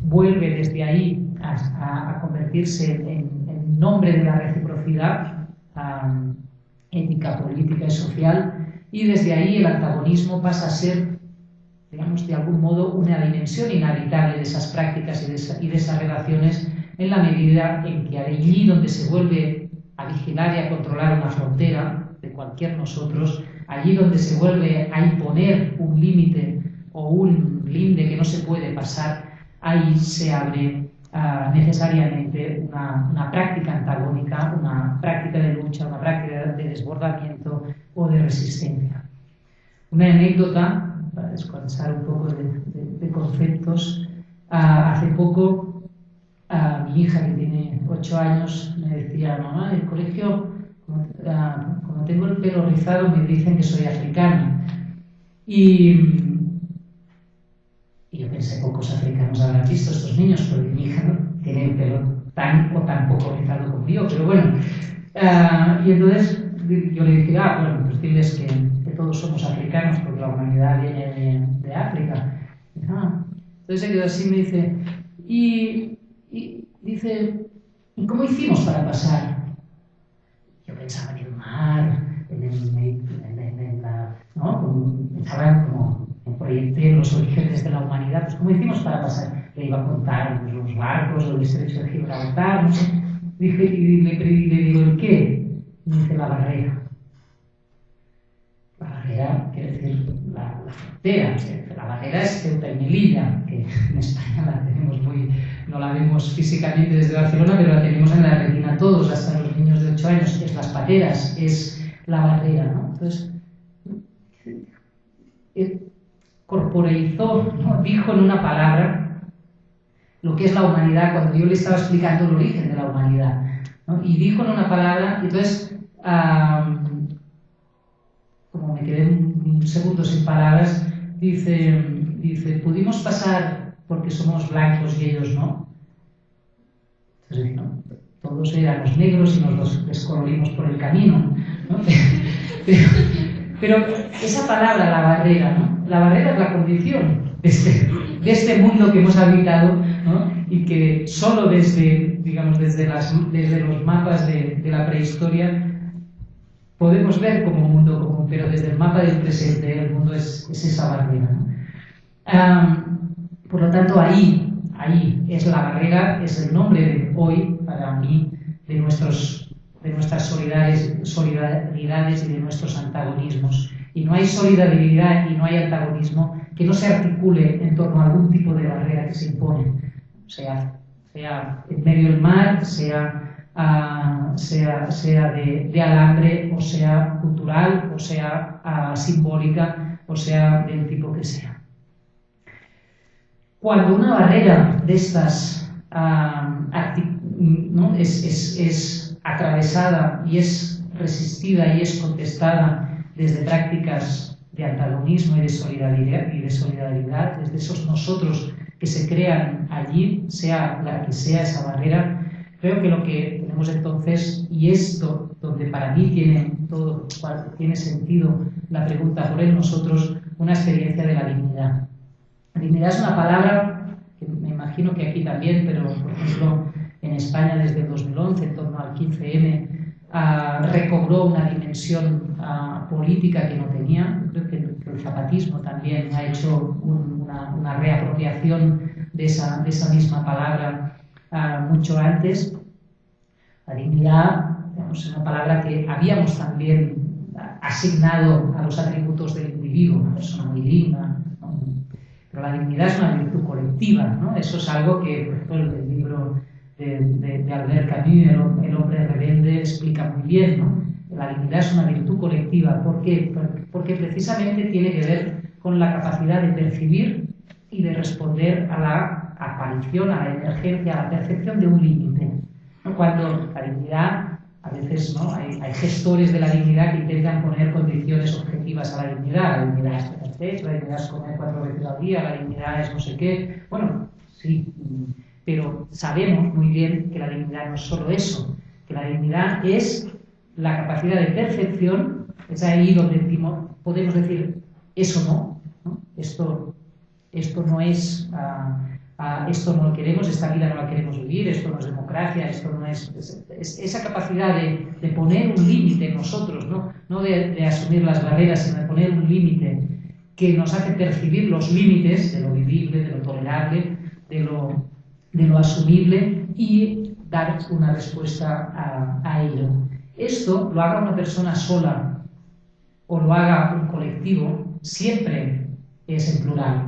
vuelve desde ahí a convertirse en nombre de la reciprocidad ética, política y social, y desde ahí el antagonismo pasa a ser, digamos, de algún modo una dimensión inhabitable de esas prácticas y de esas relaciones, en la medida en que allí donde se vuelve a vigilar y a controlar una frontera de cualquier nosotros, allí donde se vuelve a imponer un límite o un linde que no se puede pasar, ahí se abre necesariamente una práctica antagónica, una práctica de lucha, una práctica de desbordamiento o de resistencia. Una anécdota, para descansar un poco de conceptos, hace poco mi hija, que tiene 8 años, me decía: mamá, en el colegio, como tengo el pelo rizado, me dicen que soy africana. Y yo pensé, pocos africanos habrán visto estos niños, porque mi hija no tiene el pelo tan o tan poco rizado como yo, pero bueno. Y entonces yo le dije: bueno, pues diles que todos somos africanos, porque la humanidad viene de África. Y, entonces se quedó así y me dice, dice, ¿y cómo hicimos para pasar? Yo pensaba en el mar, pensaba como proyecté los orígenes de la humanidad. Pues ¿cómo hicimos para pasar? Le iba a contar los barcos, el estrecho de Gibraltar, no sé. Dije, y le digo, ¿el qué? Me dice: la barrera. La barrera quiere decir la frontera. La barrera es Ceuta y Melilla, que en España la tenemos no la vemos físicamente desde Barcelona, pero la tenemos en la retina todos, hasta los niños de 8 años. Es las pateras, es la barrera, ¿no? Entonces, corporeizó, ¿no? Dijo en una palabra lo que es la humanidad, cuando yo le estaba explicando el origen de la humanidad, ¿no? Y dijo en una palabra, entonces, como me quedé un segundo sin palabras, dice, pudimos pasar porque somos blancos y ellos no. Entonces, ¿no? Todos éramos negros y nos los descolorimos por el camino, ¿no? Pero esa palabra, la barrera, ¿no? La barrera es la condición de este mundo que hemos habitado, ¿no? Y que solo desde los mapas de la prehistoria podemos ver como un mundo común, pero desde el mapa del presente el mundo es esa barrera, ¿no? Por lo tanto, ahí es la barrera, es el nombre de hoy para mí de nuestras solidaridades y de nuestros antagonismos. Y no hay solidaridad y no hay antagonismo que no se articule en torno a algún tipo de barrera que se impone, sea en medio del mar, sea de alambre, o sea cultural, o sea simbólica, o sea del tipo que sea. Cuando una barrera de estas ¿no? es atravesada y es resistida y es contestada desde prácticas de antagonismo y de solidaridad, desde esos nosotros que se crean allí, sea la que sea esa barrera, creo que lo que tenemos entonces, y esto donde para mí tiene sentido la pregunta por el nosotros, una experiencia de la dignidad. La dignidad es una palabra que me imagino que aquí también, pero por ejemplo en España desde el 2011, en torno al 15M, recobró una dimensión política que no tenía. Creo que el zapatismo también ha hecho una reapropiación de esa misma palabra mucho antes. La dignidad, digamos, es una palabra que habíamos también asignado a los atributos del individuo, una persona muy digna, ¿no? Pero la dignidad es una virtud colectiva, ¿no? Eso es algo que, por ejemplo, el libro de Albert Camus, El hombre rebelde, explica muy bien, ¿no? La dignidad es una virtud colectiva. ¿Por qué? Porque precisamente tiene que ver con la capacidad de percibir y de responder a la aparición, a la emergencia, a la percepción de un límite, ¿no? Cuando la dignidad a veces, ¿no? Hay gestores de la dignidad que intentan poner condiciones objetivas a la dignidad. La dignidad es tener sexo, la dignidad es comer 4 veces al día, la dignidad es no sé qué. Bueno, sí, pero sabemos muy bien que la dignidad no es solo eso, que la dignidad es la capacidad de percepción. Es ahí donde podemos decir, eso no, ¿no? Esto no es... esto no lo queremos, esta vida no la queremos vivir, esto no es democracia, esto no es esa capacidad de poner un límite en nosotros, no de asumir las barreras, sino de poner un límite que nos hace percibir los límites de lo vivible, de lo tolerable, de lo asumible y dar una respuesta a ello. Esto lo haga una persona sola o lo haga un colectivo, siempre es en plural.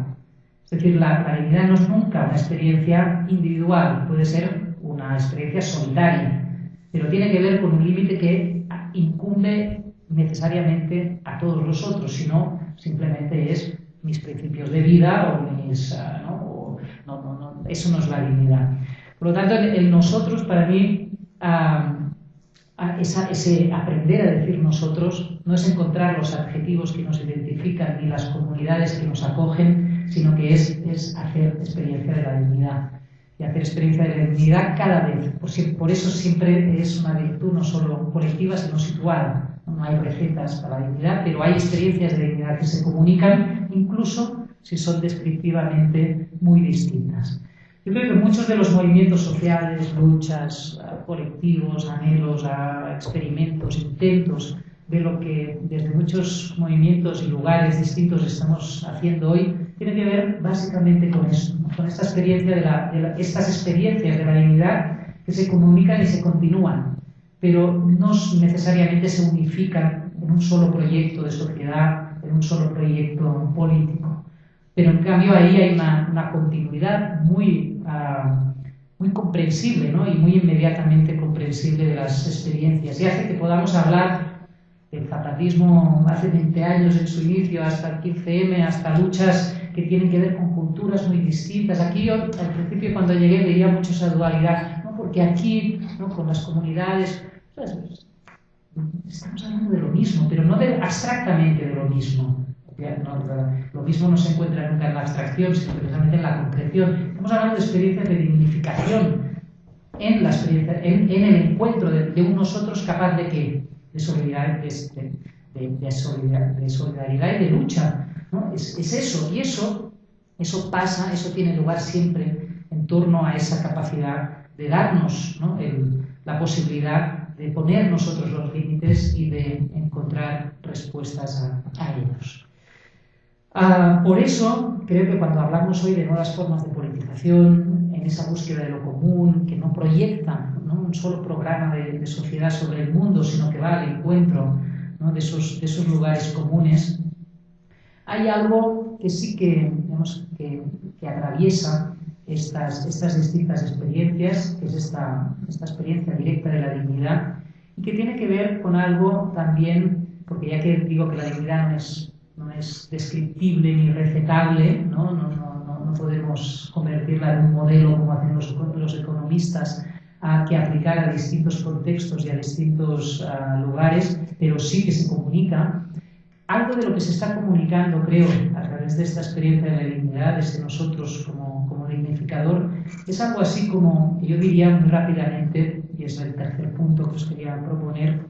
Es decir, la dignidad no es nunca una experiencia individual, puede ser una experiencia solitaria, pero tiene que ver con un límite que incumbe necesariamente a todos los otros, si no, simplemente es mis principios de vida o mis... eso no es la dignidad. Por lo tanto, el nosotros, para mí, ese aprender a decir nosotros no es encontrar los adjetivos que nos identifican ni las comunidades que nos acogen, sino que es hacer experiencia de la dignidad. Y hacer experiencia de la dignidad cada vez. Por eso siempre es una virtud no solo colectiva, sino situada. No hay recetas para la dignidad, pero hay experiencias de dignidad que se comunican, incluso si son descriptivamente muy distintas. Yo creo que muchos de los movimientos sociales, luchas, colectivos, anhelos, experimentos, intentos, de lo que desde muchos movimientos y lugares distintos estamos haciendo hoy, tiene que ver básicamente con eso, con esta experiencia estas experiencias de la dignidad que se comunican y se continúan, pero no necesariamente se unifican en un solo proyecto de sociedad, en un solo proyecto político. Pero en cambio ahí hay una continuidad muy comprensible, ¿no? Y muy inmediatamente comprensible de las experiencias, y hace que podamos hablar del zapatismo hace 20 años en su inicio, hasta el 15M, hasta luchas que tienen que ver con culturas muy distintas. Aquí yo, al principio, cuando llegué, veía mucho esa dualidad, ¿no? Porque aquí, ¿no? Con las comunidades, pues, estamos hablando de lo mismo, pero no abstractamente de lo mismo. Lo mismo no se encuentra nunca en la abstracción, sino precisamente en la concreción. Estamos hablando de experiencias de dignificación en el encuentro de un nosotros capaz de ¿qué? De solidaridad y de lucha, ¿no? Es eso, y eso pasa, eso tiene lugar siempre en torno a esa capacidad de darnos, ¿no? La posibilidad de poner nosotros los límites y de encontrar respuestas a ellos. Por eso creo que cuando hablamos hoy de nuevas formas de politización, en esa búsqueda de lo común, que no proyecta, ¿no? Un solo programa de sociedad sobre el mundo, sino que va al encuentro, ¿no? de esos lugares comunes, hay algo que sí que, digamos, que atraviesa estas distintas experiencias, que es esta experiencia directa de la dignidad, y que tiene que ver con algo también, porque ya que digo que la dignidad no es descriptible ni recetable, no podemos convertirla en un modelo como hacen los economistas que aplicar a distintos contextos y a distintos lugares, pero sí que se comunica. Algo de lo que se está comunicando, creo, a través de esta experiencia de la dignidad, desde nosotros como dignificador, es algo así como, yo diría muy rápidamente, y es el tercer punto que os quería proponer,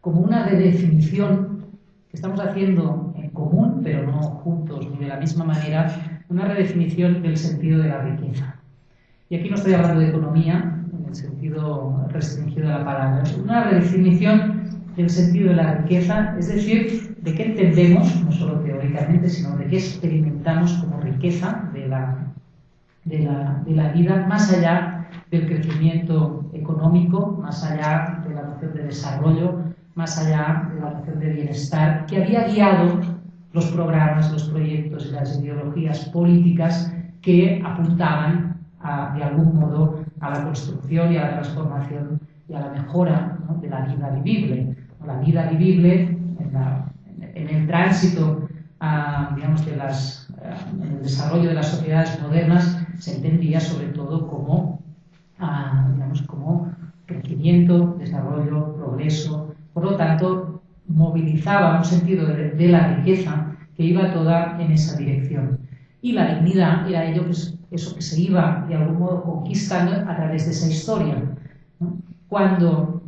como una redefinición que estamos haciendo en común, pero no juntos ni de la misma manera, una redefinición del sentido de la riqueza. Y aquí no estoy hablando de economía, en el sentido restringido de la palabra, una redefinición del sentido de la riqueza, es decir, de qué entendemos, no solo teóricamente, sino de qué experimentamos como riqueza de la vida, más allá del crecimiento económico, más allá de la noción de desarrollo, más allá de la noción de bienestar, que había guiado los programas, los proyectos y las ideologías políticas que apuntaban de algún modo a la construcción y a la transformación y a la mejora, ¿no? de la vida vivible. La vida vivible en el tránsito, digamos, en el desarrollo de las sociedades modernas se entendía sobre todo como enriquecimiento, desarrollo, progreso. Por lo tanto, movilizaba un sentido de la riqueza que iba toda en esa dirección. Y la dignidad era eso que se iba de algún modo conquistando a través de esa historia, ¿no? Cuando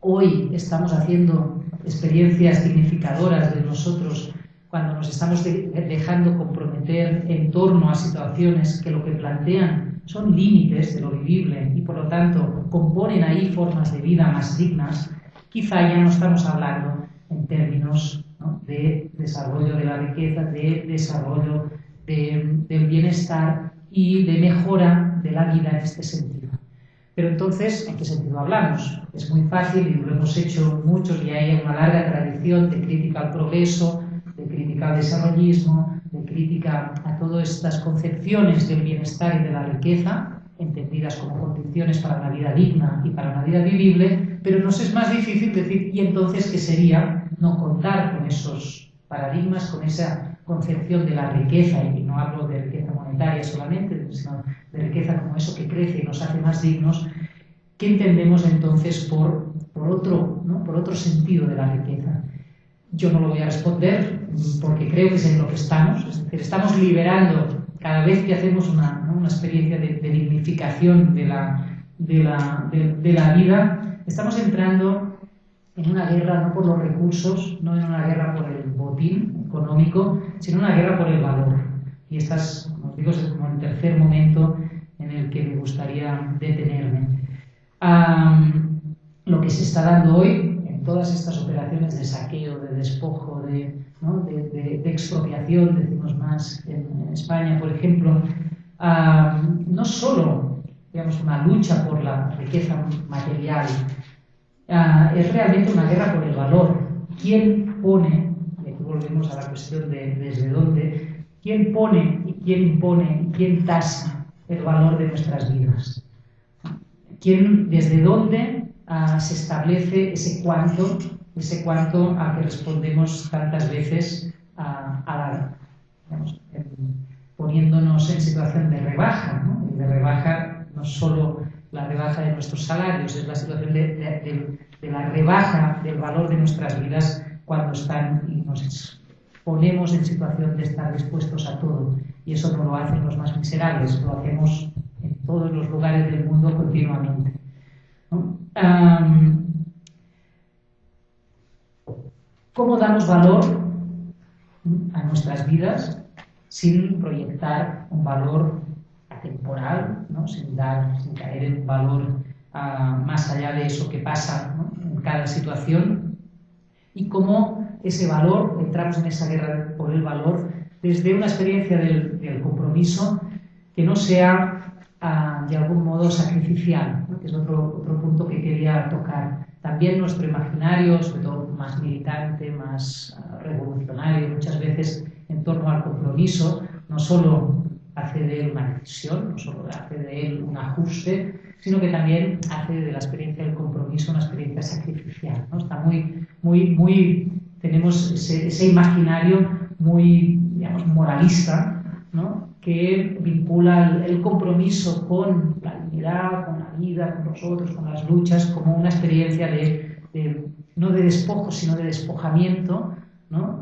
hoy estamos haciendo experiencias dignificadoras de nosotros, cuando nos estamos dejando comprometer en torno a situaciones que lo que plantean son límites de lo vivible y por lo tanto componen ahí formas de vida más dignas, quizá ya no estamos hablando en términos, ¿no?, de desarrollo de la riqueza, de desarrollo del bienestar y de mejora de la vida en este sentido. Pero entonces, ¿en qué sentido hablamos? Es muy fácil, y lo hemos hecho muchos, y hay una larga tradición de crítica al progreso, de crítica al desarrollismo, de crítica a todas estas concepciones del bienestar y de la riqueza, entendidas como condiciones para una vida digna y para una vida vivible, pero nos es más difícil decir, ¿y entonces qué sería no contar con esos paradigmas, con esa concepción de la riqueza? Y no hablo de riqueza monetaria solamente, sino de riqueza como eso que crece y nos hace más dignos. ¿Qué entendemos entonces por otro, ¿no?, por otro sentido de la riqueza? Yo no lo voy a responder porque creo que es en lo que estamos, es decir, estamos liberando cada vez que hacemos una experiencia de dignificación de la vida, estamos entrando en una guerra no por los recursos, no en una guerra por el botín económico, sino una guerra por el valor. Y estas, como os digo, es como el tercer momento en el que me gustaría detenerme. Lo que se está dando hoy en todas estas operaciones de saqueo, de despojo, de expropiación, decimos más en España, por ejemplo, no solo, digamos, una lucha por la riqueza material, es realmente una guerra por el valor. ¿Quién pone, y aquí volvemos a la cuestión de desde dónde, quién pone y quién impone y quién tasa el valor de nuestras vidas? Desde dónde se establece ese cuánto al que respondemos tantas veces poniéndonos en situación de rebaja, ¿no? Y de rebaja no solo la rebaja de nuestros salarios, es la situación de la rebaja del valor de nuestras vidas cuando están y nos ponemos en situación de estar dispuestos a todo. Y eso no lo hacen los más miserables, lo hacemos en todos los lugares del mundo continuamente, ¿no? ¿Cómo damos valor a nuestras vidas sin proyectar un valor atemporal, ¿no?, sin caer en un valor más allá de eso que pasa, ¿no?, en cada situación? Y cómo ese valor, entramos en esa guerra por el valor desde una experiencia del compromiso que no sea de algún modo sacrificial, ¿no?, que es otro punto que quería tocar. También nuestro imaginario, sobre todo más militante, más revolucionario, muchas veces en torno al compromiso, no solo hace de él una decisión, no solo hace de él un ajuste, sino que también hace de la experiencia del compromiso una experiencia sacrificial, ¿no? Está tenemos ese imaginario muy, digamos, moralista, ¿no?, que vincula el compromiso con la dignidad, con la vida, con nosotros, con las luchas, como una experiencia no de despojo, sino de despojamiento, ¿no?,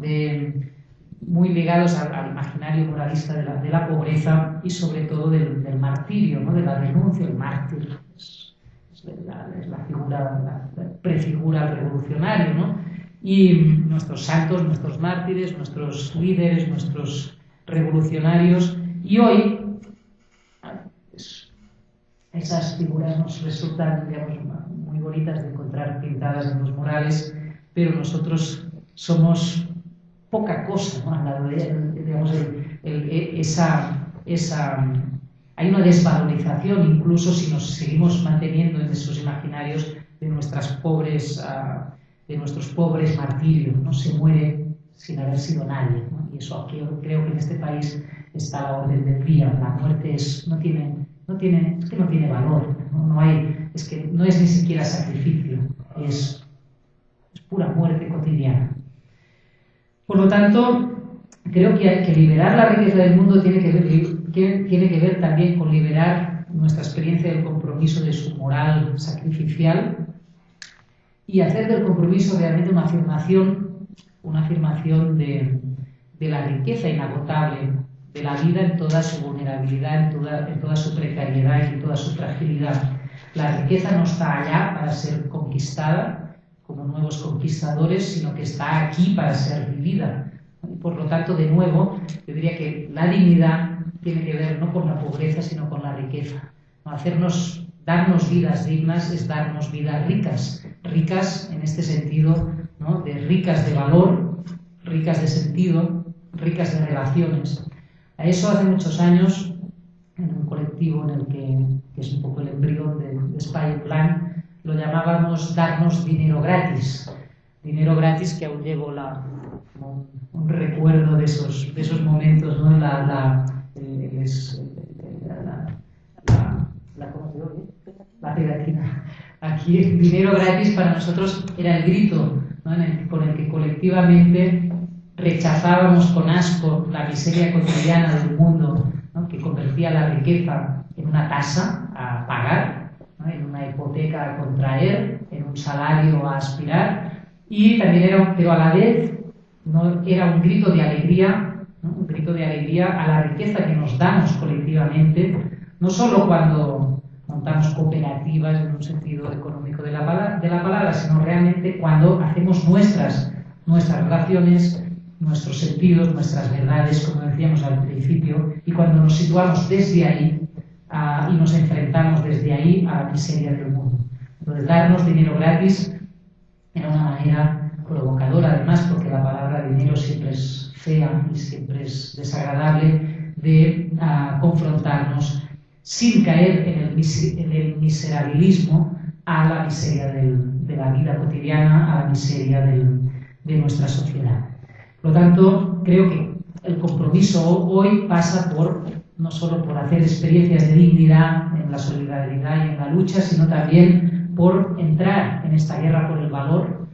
muy ligados al imaginario moralista de la pobreza y sobre todo del martirio, ¿no?, de la renuncia. El mártir es la figura, la prefigura al revolucionario, ¿no? Y nuestros santos, nuestros mártires, nuestros líderes, nuestros revolucionarios. Y hoy esas figuras nos resultan, digamos, muy bonitas de encontrar pintadas en los murales, pero nosotros somos poca cosa, ¿no?, al lado de, digamos, hay una desvalorización, incluso si nos seguimos manteniendo en esos imaginarios de nuestros pobres martirios, ¿no? Se muere sin haber sido nadie, ¿no? Y eso creo que en este país está a la orden del día. La muerte no tiene valor, ¿no? Es que no es ni siquiera sacrificio, es pura muerte cotidiana. Por lo tanto, creo que liberar la riqueza del mundo tiene tiene que ver también con liberar nuestra experiencia del compromiso de su moral sacrificial y hacer del compromiso realmente una afirmación de la riqueza inagotable de la vida en toda su vulnerabilidad, en toda su precariedad y en toda su fragilidad. La riqueza no está allá para ser conquistada como nuevos conquistadores, sino que está aquí para ser vivida. Y por lo tanto, de nuevo, yo diría que la dignidad tiene que ver no con la pobreza, sino con la riqueza. Darnos vidas dignas es darnos vidas ricas, ricas en este sentido, ¿no?, de ricas de valor, ricas de sentido, ricas de relaciones. A eso hace muchos años, en un colectivo en el que es un poco el embrión de Spy Plan, lo llamábamos darnos dinero gratis. Dinero gratis, que aún llevo un recuerdo de esos momentos, ¿no? La pegatina. Aquí el dinero gratis para nosotros era el grito, ¿no?, con el que colectivamente rechazábamos con asco la miseria cotidiana del mundo, ¿no?, que convertía la riqueza en una tasa a pagar, ¿no?, en una hipoteca a contraer, en un salario a aspirar, y también pero a la vez no era un grito de alegría, ¿no?, un grito de alegría a la riqueza que nos damos colectivamente, no solo cuando montamos cooperativas en un sentido económico de la palabra, sino realmente cuando hacemos nuestras relaciones, nuestros sentidos, nuestras verdades, como decíamos al principio, y cuando nos situamos desde ahí y nos enfrentamos desde ahí a la miseria del mundo. Entonces, darnos dinero gratis era una manera provocadora, además, porque la palabra dinero siempre es fea y siempre es desagradable, de confrontarnos sin caer en el miserabilismo a la miseria de la vida cotidiana, a la miseria de nuestra sociedad. Por lo tanto, creo que el compromiso hoy pasa no solo por hacer experiencias de dignidad en la solidaridad y en la lucha, sino también por entrar en esta guerra por el valor,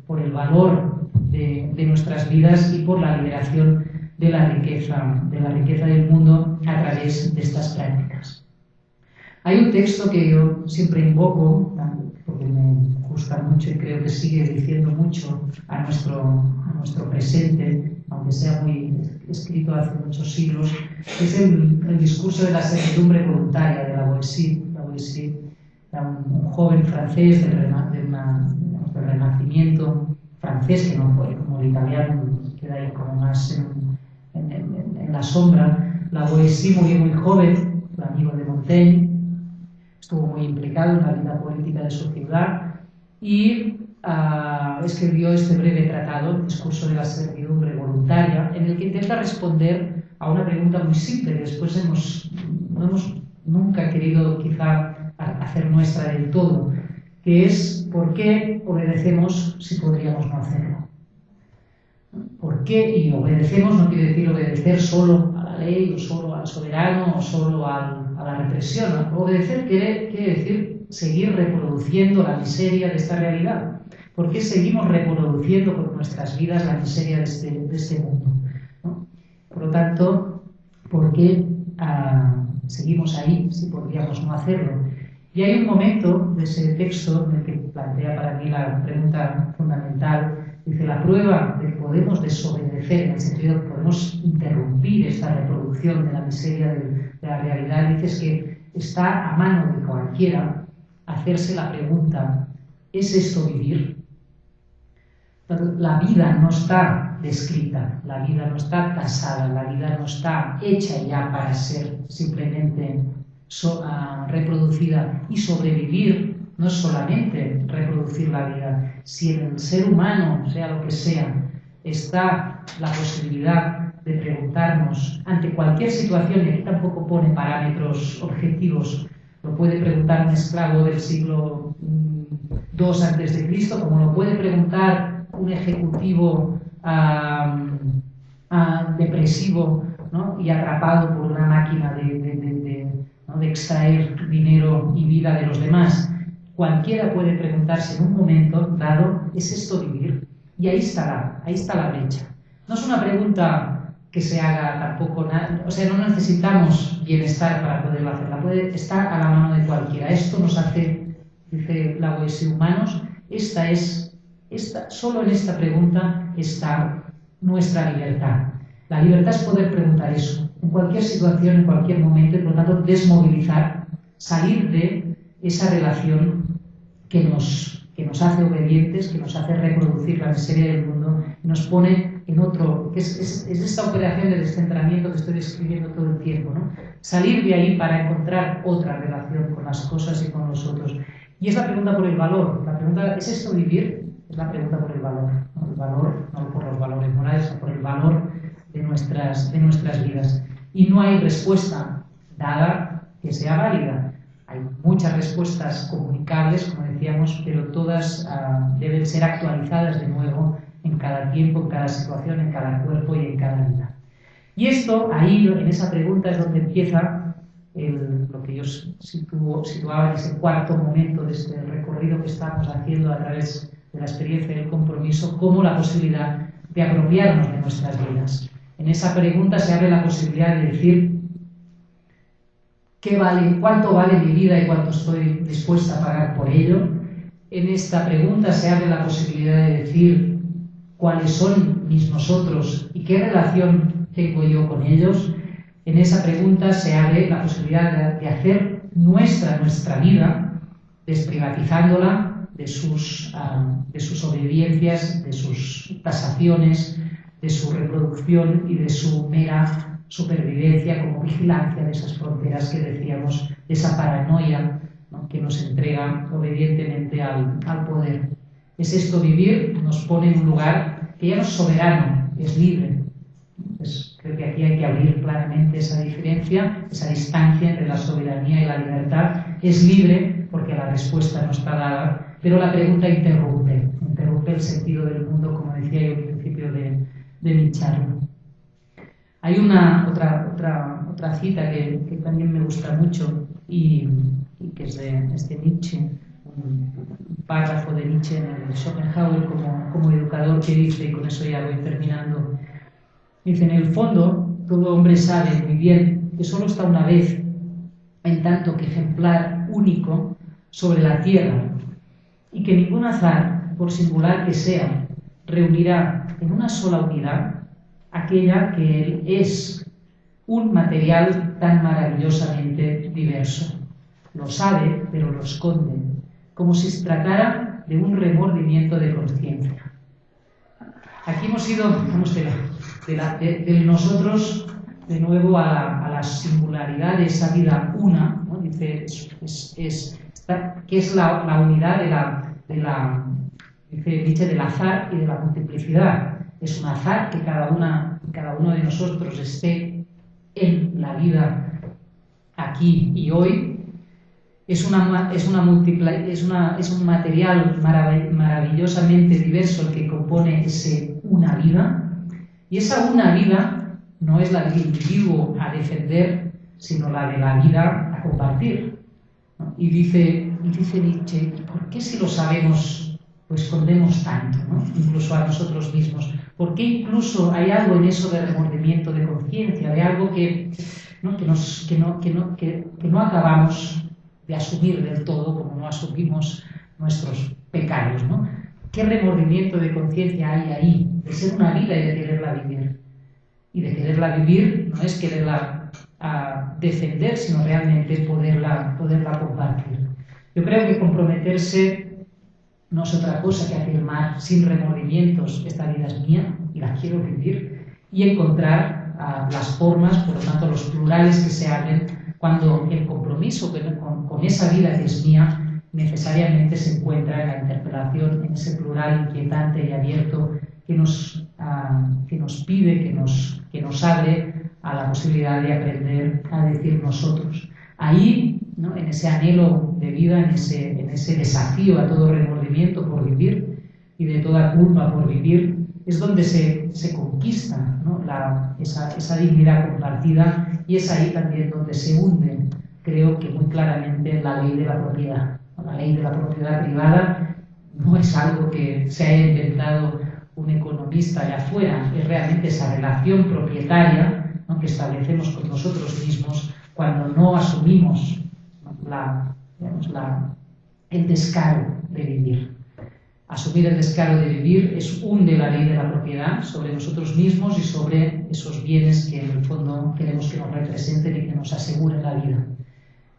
por el valor de nuestras vidas y por la liberación de la riqueza del mundo a través de estas prácticas. Hay un texto que yo siempre invoco, porque me gusta mucho y creo que sigue diciendo mucho a nuestro presente, aunque sea muy escrito hace muchos siglos, que es el discurso de la servidumbre voluntaria de Lavoisier. Lavoisier era un joven francés del Renacimiento francés, que no fue como el italiano, queda ahí como más en la sombra. Lavoisier murió muy joven, amigo de Montaigne, estuvo muy implicado en la vida política de su ciudad y escribió este breve tratado, el discurso de la servidumbre voluntaria, en el que intenta responder a una pregunta muy simple que después no hemos nunca querido quizá hacer nuestra del todo, que es ¿por qué obedecemos si podríamos no hacerlo? ¿Por qué? Y obedecemos no quiere decir obedecer solo a la ley o solo al soberano o solo a la represión. Obedecer quiere decir seguir reproduciendo la miseria de esta realidad. ¿Por qué seguimos reproduciendo con nuestras vidas la miseria de este mundo? ¿No? Por lo tanto, ¿por qué seguimos ahí si podríamos no hacerlo? Y hay un momento de ese texto en el que plantea para mí la pregunta fundamental. Dice, la prueba de que podemos desobedecer, en el sentido de que podemos interrumpir esta reproducción de la miseria de la realidad, dice es que está a mano de cualquiera hacerse la pregunta, ¿es esto vivir? La vida no está descrita, la vida no está tasada, la vida no está hecha ya para ser simplemente reproducida, y sobrevivir no es solamente reproducir la vida. Si en el ser humano, sea lo que sea, está la posibilidad de preguntarnos ante cualquier situación, y aquí tampoco pone parámetros objetivos, lo puede preguntar un esclavo del siglo II a.C., como lo puede preguntar un ejecutivo depresivo, ¿no?, y atrapado por una máquina de extraer dinero y vida de los demás. Cualquiera puede preguntarse en un momento dado, ¿es esto vivir? Y ahí está la brecha. No es una pregunta que se haga tampoco nada, o sea, no necesitamos bienestar para poderlo hacer, puede estar a la mano de cualquiera. Esto nos hace, dice la OES, humanos. Solo en esta pregunta está nuestra libertad. La libertad es poder preguntar eso en cualquier situación, en cualquier momento, y por lo tanto desmovilizar, salir de esa relación que nos hace obedientes, que nos hace reproducir la miseria del mundo y nos pone en otro, que es esta operación de descentramiento que estoy describiendo todo el tiempo, ¿no? Salir de ahí para encontrar otra relación con las cosas y con los otros. Y es la pregunta por el valor. La pregunta, ¿es esto vivir? Es la pregunta por el valor, ¿no? El valor, no por los valores morales, sino por el valor de nuestras vidas. Y no hay respuesta dada que sea válida. Hay muchas respuestas comunicables, como decíamos, pero todas deben ser actualizadas de nuevo en cada tiempo, en cada situación, en cada cuerpo y en cada vida. Y esto, ahí, en esa pregunta, es donde empieza lo que yo situaba en ese cuarto momento de este recorrido que estamos haciendo a través de la experiencia del compromiso, como la posibilidad de apropiarnos de nuestras vidas. En esa pregunta se abre la posibilidad de decir cuánto vale mi vida y cuánto estoy dispuesta a pagar por ello. En esta pregunta se abre la posibilidad de decir cuáles son mis nosotros y qué relación tengo yo con ellos. En esa pregunta se abre la posibilidad de hacer nuestra vida, desprivatizándola de sus obediencias, de sus tasaciones, de su reproducción y de su mera supervivencia como vigilancia de esas fronteras que decíamos, de esa paranoia, ¿no?, que nos entrega obedientemente al poder. Es esto vivir, nos pone en un lugar que ya no es soberano, es libre. Entonces, creo que aquí hay que abrir claramente esa diferencia, esa distancia entre la soberanía y la libertad. Es libre porque la respuesta no está dada, pero la pregunta interrumpe el sentido del mundo, como decía yo al principio de mi charla. Hay otra cita que también me gusta mucho y que es de Nietzsche, un párrafo de Nietzsche en el Schopenhauer como educador, que dice, y con eso ya voy terminando, dice: en el fondo, todo hombre sabe muy bien que solo está una vez, en tanto que ejemplar único, sobre la tierra, y que ningún azar, por singular que sea, reunirá en una sola unidad aquella que él es, un material tan maravillosamente diverso. Lo sabe, pero lo esconde, como si se tratara de un remordimiento de conciencia. Aquí hemos ido, vamos, de nosotros de nuevo a la singularidad de esa vida una, ¿no? Dice, que es la unidad dice Nietzsche, del azar y de la multiplicidad. Es un azar que cada uno de nosotros esté en la vida aquí y hoy. Es un material maravillosamente diverso el que compone una vida. Y esa una vida no es la del individuo a defender, sino la de la vida a compartir, ¿no? Y dice Nietzsche, ¿por qué si lo sabemos lo escondemos tanto, ¿no? Incluso a nosotros mismos? ¿Por qué incluso hay algo en eso de remordimiento de conciencia, de algo que no acabamos de asumir del todo, como no asumimos nuestros pecados, ¿no? ¿Qué remordimiento de conciencia hay ahí, de ser una vida y de quererla vivir? Y de quererla vivir no es quererla defender, sino realmente poderla compartir. Yo creo que comprometerse no es otra cosa que afirmar sin remordimientos: esta vida es mía y la quiero vivir, y encontrar las formas, por lo tanto los plurales que se abren cuando el compromiso con esa vida que es mía necesariamente se encuentra en la interpelación, en ese plural inquietante y abierto que nos pide, que nos abre a la posibilidad de aprender a decir nosotros. Ahí, ¿no?, en ese anhelo de vida, en ese desafío a todo remordimiento por vivir y de toda culpa por vivir, es donde se conquista, ¿no?, esa dignidad compartida, y es ahí también donde se hunde, creo que muy claramente, la ley de la propiedad. La ley de la propiedad privada no es algo que se haya inventado un economista allá afuera, es realmente esa relación propietaria, ¿no?, que establecemos con nosotros mismos cuando no asumimos, ¿no?, el descaro de vivir. Asumir el descaro de vivir es hunde la ley de la propiedad sobre nosotros mismos y sobre esos bienes que en el fondo queremos que nos representen y que nos aseguren la vida.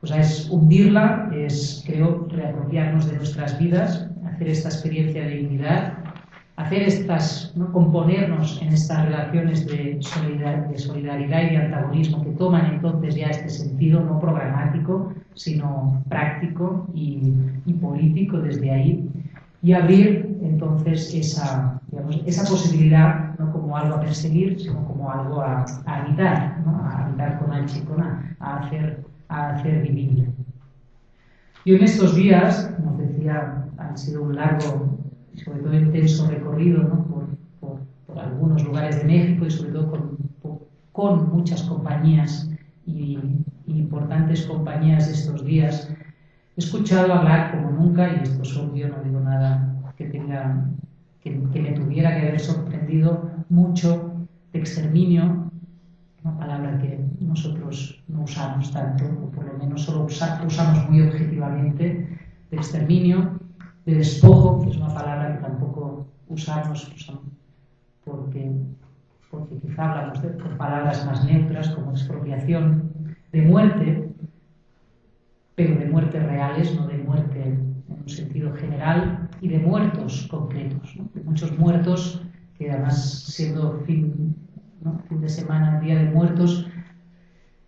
O sea, es hundirla, es, creo, reapropiarnos de nuestras vidas, hacer esta experiencia de dignidad, hacer estas, ¿no?, componernos en estas relaciones de solidaridad y de antagonismo que toman entonces ya este sentido no programático, sino práctico y político desde ahí, y abrir entonces esa posibilidad no como algo a perseguir, sino como algo a habitar, ¿no?, a habitar con H y con A hacer vivir. Y en estos días, como decía, han sido un largo y sobre todo intenso recorrido, ¿no?, por algunos lugares de México y sobre todo con muchas compañías y importantes compañías de estos días. He escuchado hablar como nunca, y esto es obvio, no digo nada que me tuviera que haber sorprendido mucho, de exterminio, una palabra que nosotros no usamos tanto, o por lo menos solo usamos muy objetivamente, de exterminio, de despojo, que es una palabra que tampoco usamos porque quizá hablamos con palabras más neutras como expropiación, de muerte, pero de muertes reales, no de muerte en un sentido general, y de muertos concretos, ¿no?, de muchos muertos que además siendo fin de semana, Día de Muertos,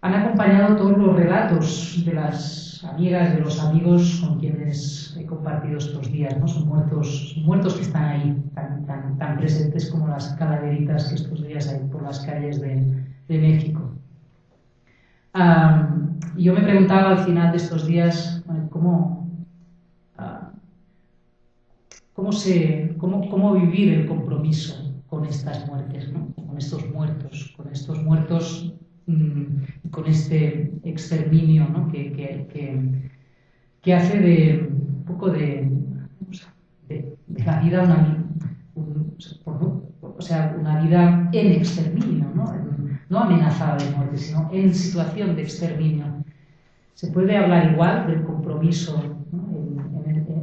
han acompañado todos los relatos de las amigas, de los amigos con quienes he compartido estos días, ¿no? Son muertos que están ahí, tan presentes como las calaveritas que estos días hay por las calles de México. Y yo me preguntaba al final de estos días cómo vivir el compromiso con estas muertes, ¿no?, con estos muertos y con este exterminio, ¿no?, que hace de un poco de la vida una vida en exterminio, no amenazada de muerte, sino en situación de exterminio. ¿Se puede hablar igual del compromiso, ¿no?,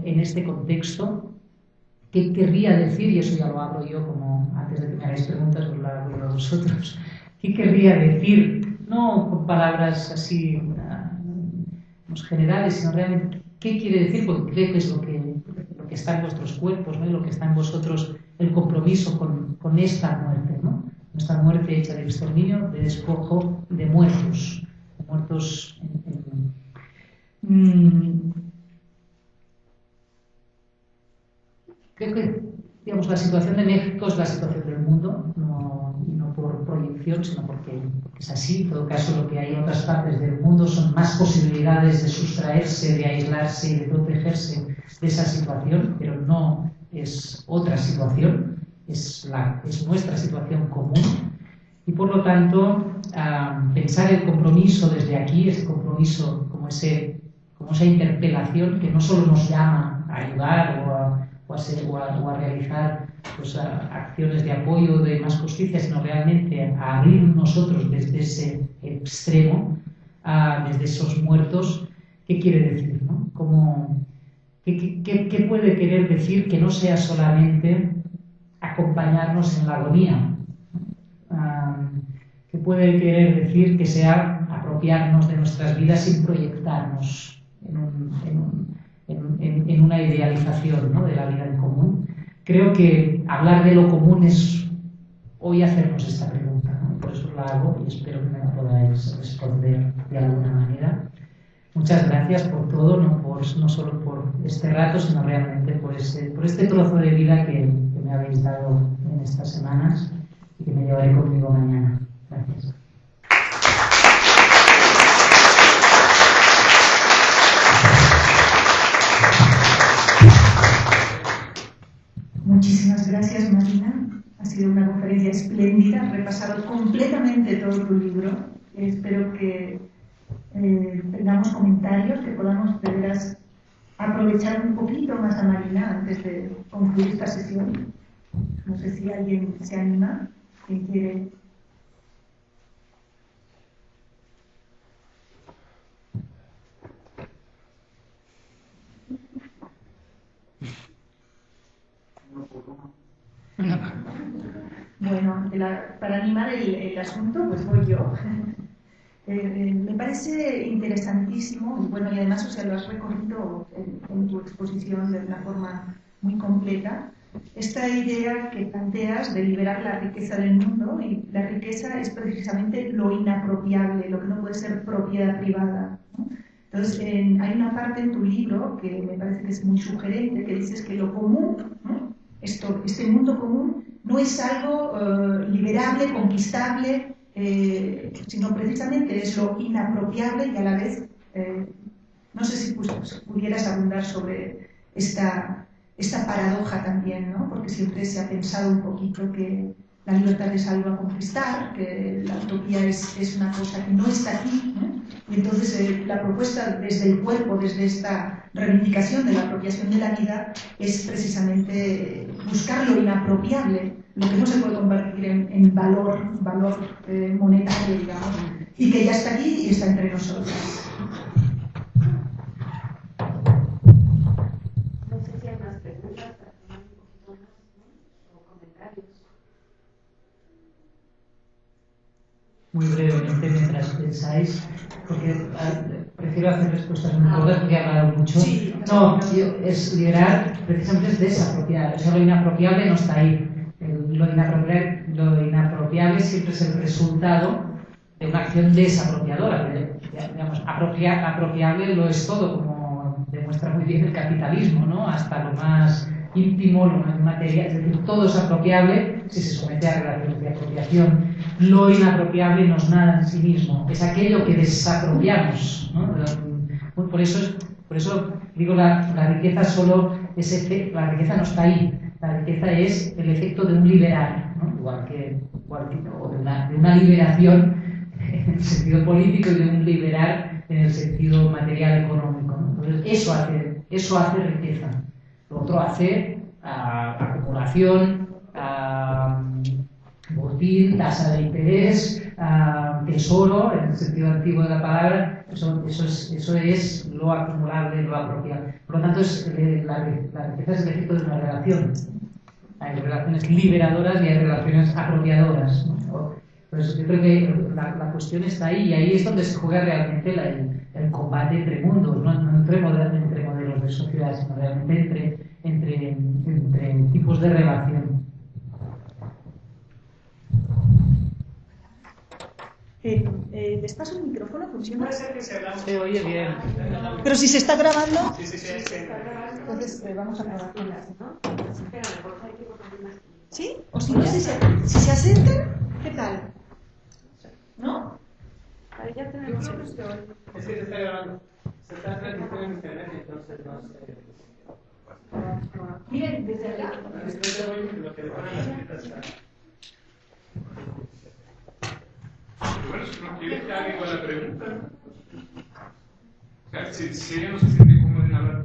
en este contexto? ¿Qué querría decir? Y eso ya lo hablo yo, como antes de que me hagáis preguntas, os lo hago yo a vosotros. ¿Qué querría decir? No con palabras así generales, sino realmente qué quiere decir, porque creo que es lo que está en vuestros cuerpos, ¿no?, y lo que está en vosotros, el compromiso con esta muerte, ¿no?, esta muerte hecha de exterminio, de despojo, de muertos. Creo que, digamos, la situación de México es la situación del mundo, no por proyección, sino porque es así. En todo caso, lo que hay en otras partes del mundo son más posibilidades de sustraerse, de aislarse y de protegerse de esa situación, pero no es otra situación, es nuestra situación común. Y por lo tanto, pensar el compromiso desde aquí, ese compromiso como esa interpelación que no solo nos llama a ayudar o a realizar pues, acciones de apoyo, de más justicia, sino realmente a abrir nosotros desde ese extremo, desde esos muertos. ¿Qué quiere decir, ¿no? ¿Qué puede querer decir que no sea solamente acompañarnos en la agonía? ¿Qué puede querer decir que sea apropiarnos de nuestras vidas sin proyectarnos en una idealización, ¿no?, de la vida en común? Creo que hablar de lo común es hoy hacernos esta pregunta, ¿no? Por eso la hago y espero que me la podáis responder de alguna manera. Muchas gracias por todo, no solo por este rato, sino realmente por este trozo de vida que me habéis dado en estas semanas y que me llevaré conmigo mañana. Gracias. Muchísimas gracias, Marina. Ha sido una conferencia espléndida. Has repasado completamente todo tu libro. Espero que tengamos comentarios, que podamos de veras aprovechar un poquito más a Marina antes de concluir esta sesión. No sé si alguien se anima, quien quiere. Bueno, para animar el asunto, pues voy yo. Me parece interesantísimo, y bueno, y además, o sea, lo has recorrido en tu exposición de una forma muy completa, esta idea que planteas de liberar la riqueza del mundo, y la riqueza es precisamente lo inapropiable, lo que no puede ser propiedad privada, ¿no? Entonces, hay una parte en tu libro que me parece que es muy sugerente, que dices que lo común, ¿no? Este mundo común no es algo liberable, conquistable, sino precisamente es lo inapropiable y a la vez, no sé si pudieras abundar sobre esta paradoja también, ¿no? Porque siempre se ha pensado un poquito que la libertad es algo a conquistar, que la utopía es una cosa que no está aquí, ¿no? Y entonces la propuesta desde el cuerpo, desde esta reivindicación de la apropiación de la vida, es precisamente buscar lo inapropiable, lo que no se puede convertir en valor monetario, digamos, y que ya está aquí y está entre nosotros. No sé si hay más preguntas para tomar un poquito más, ¿no? O comentarios. Muy brevemente, mientras pensáis, porque prefiero hacer respuestas muy cortas porque he hablado mucho. Sí, no, es liberar, precisamente es desapropiar. O sea, lo inapropiable no está ahí. Lo inapropiable siempre es el resultado de una acción desapropiadora. Digamos, apropiable lo es todo, como demuestra muy bien el capitalismo, ¿no? Hasta lo más íntimo, lo más material, es decir, todo es apropiable si se somete a relaciones de apropiación. Lo inapropiable no es nada en sí mismo, es aquello que desapropiamos, ¿no? Por eso digo, la riqueza solo es la riqueza no está ahí, la riqueza es el efecto de un liberar, ¿no? igual que o de una liberación en el sentido político y de un liberar en el sentido material económico, ¿no? Entonces, eso hace riqueza. Lo otro hace acumulación, botín, tasa de interés, tesoro, en el sentido antiguo de la palabra. Eso es lo acumulable, lo apropiable. Por lo tanto, la riqueza es el efecto de una relación. Hay relaciones liberadoras y hay relaciones apropiadoras, ¿no? Por eso yo creo que la cuestión está ahí, y ahí es donde se juega realmente el combate entre mundos, no entre modelos de sociedad, sino realmente entre tipos de relación. ¿Les paso el micrófono? ¿Funciona? Puede ser que se hablamos. Se oye bien. Pero si se está grabando, Sí, está grabando. entonces vamos a grabar. ¿No? Espérame, por favor, hay que poner más. ¿Sí? O si no, si se acercan, ¿qué tal? ¿No? Ahí ya tenemos. Es que se está grabando. Se está transmitiendo en internet, entonces no sé. Miren, desde allá. Lo que le ponen las citas está. Bueno, si no quiere que alguien con la pregunta. O sea, si ella no se siente cómoda en hablar.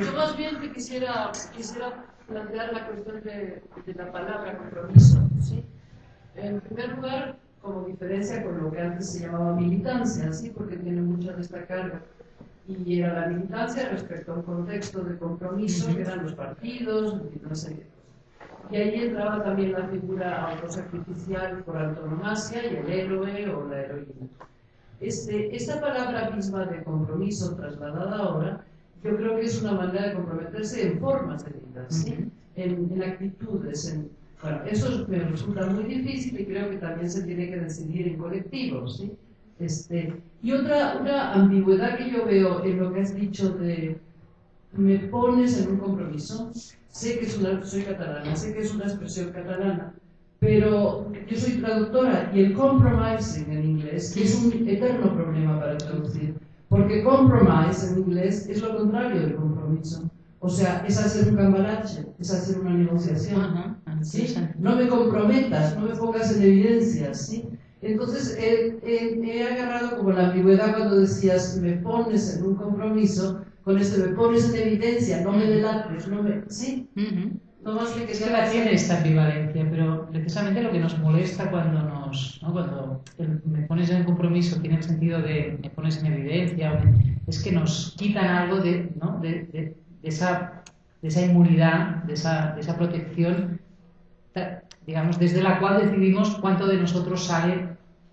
Yo más bien te quisiera plantear la cuestión de la palabra compromiso, ¿sí? En primer lugar, como diferencia con lo que antes se llamaba militancia, ¿sí? Porque tiene mucha de esta carga. Y era la militancia respecto a un contexto de compromiso, que eran los partidos, una serie de cosas. Y ahí entraba también la figura autosacrificial por antonomasia y el héroe o la heroína. Esta palabra misma de compromiso trasladada ahora, yo creo que es una manera de comprometerse en formas de vida, ¿sí? en actitudes. Bueno, eso me resulta muy difícil y creo que también se tiene que decidir en colectivo, ¿sí? Y una ambigüedad que yo veo en lo que has dicho de me pones en un compromiso. Sé que soy catalana, sé que es una expresión catalana, pero yo soy traductora y el compromising en inglés es un eterno problema para traducir, porque compromise en inglés es lo contrario del compromiso. O sea, es hacer un cambalache, es hacer una negociación. ¿Sí? No me comprometas, no me pongas en evidencias, ¿sí? Entonces he agarrado como la ambigüedad cuando decías me pones en un compromiso, con este me pones en evidencia, no me delates, no me... ¿Sí? No más Es que la tiene esta ambivalencia, pero precisamente lo que nos molesta cuando cuando me pones en compromiso tiene el sentido de me pones en evidencia, es que nos quitan algo de esa inmunidad, de esa protección, digamos, desde la cual decidimos cuánto de nosotros sale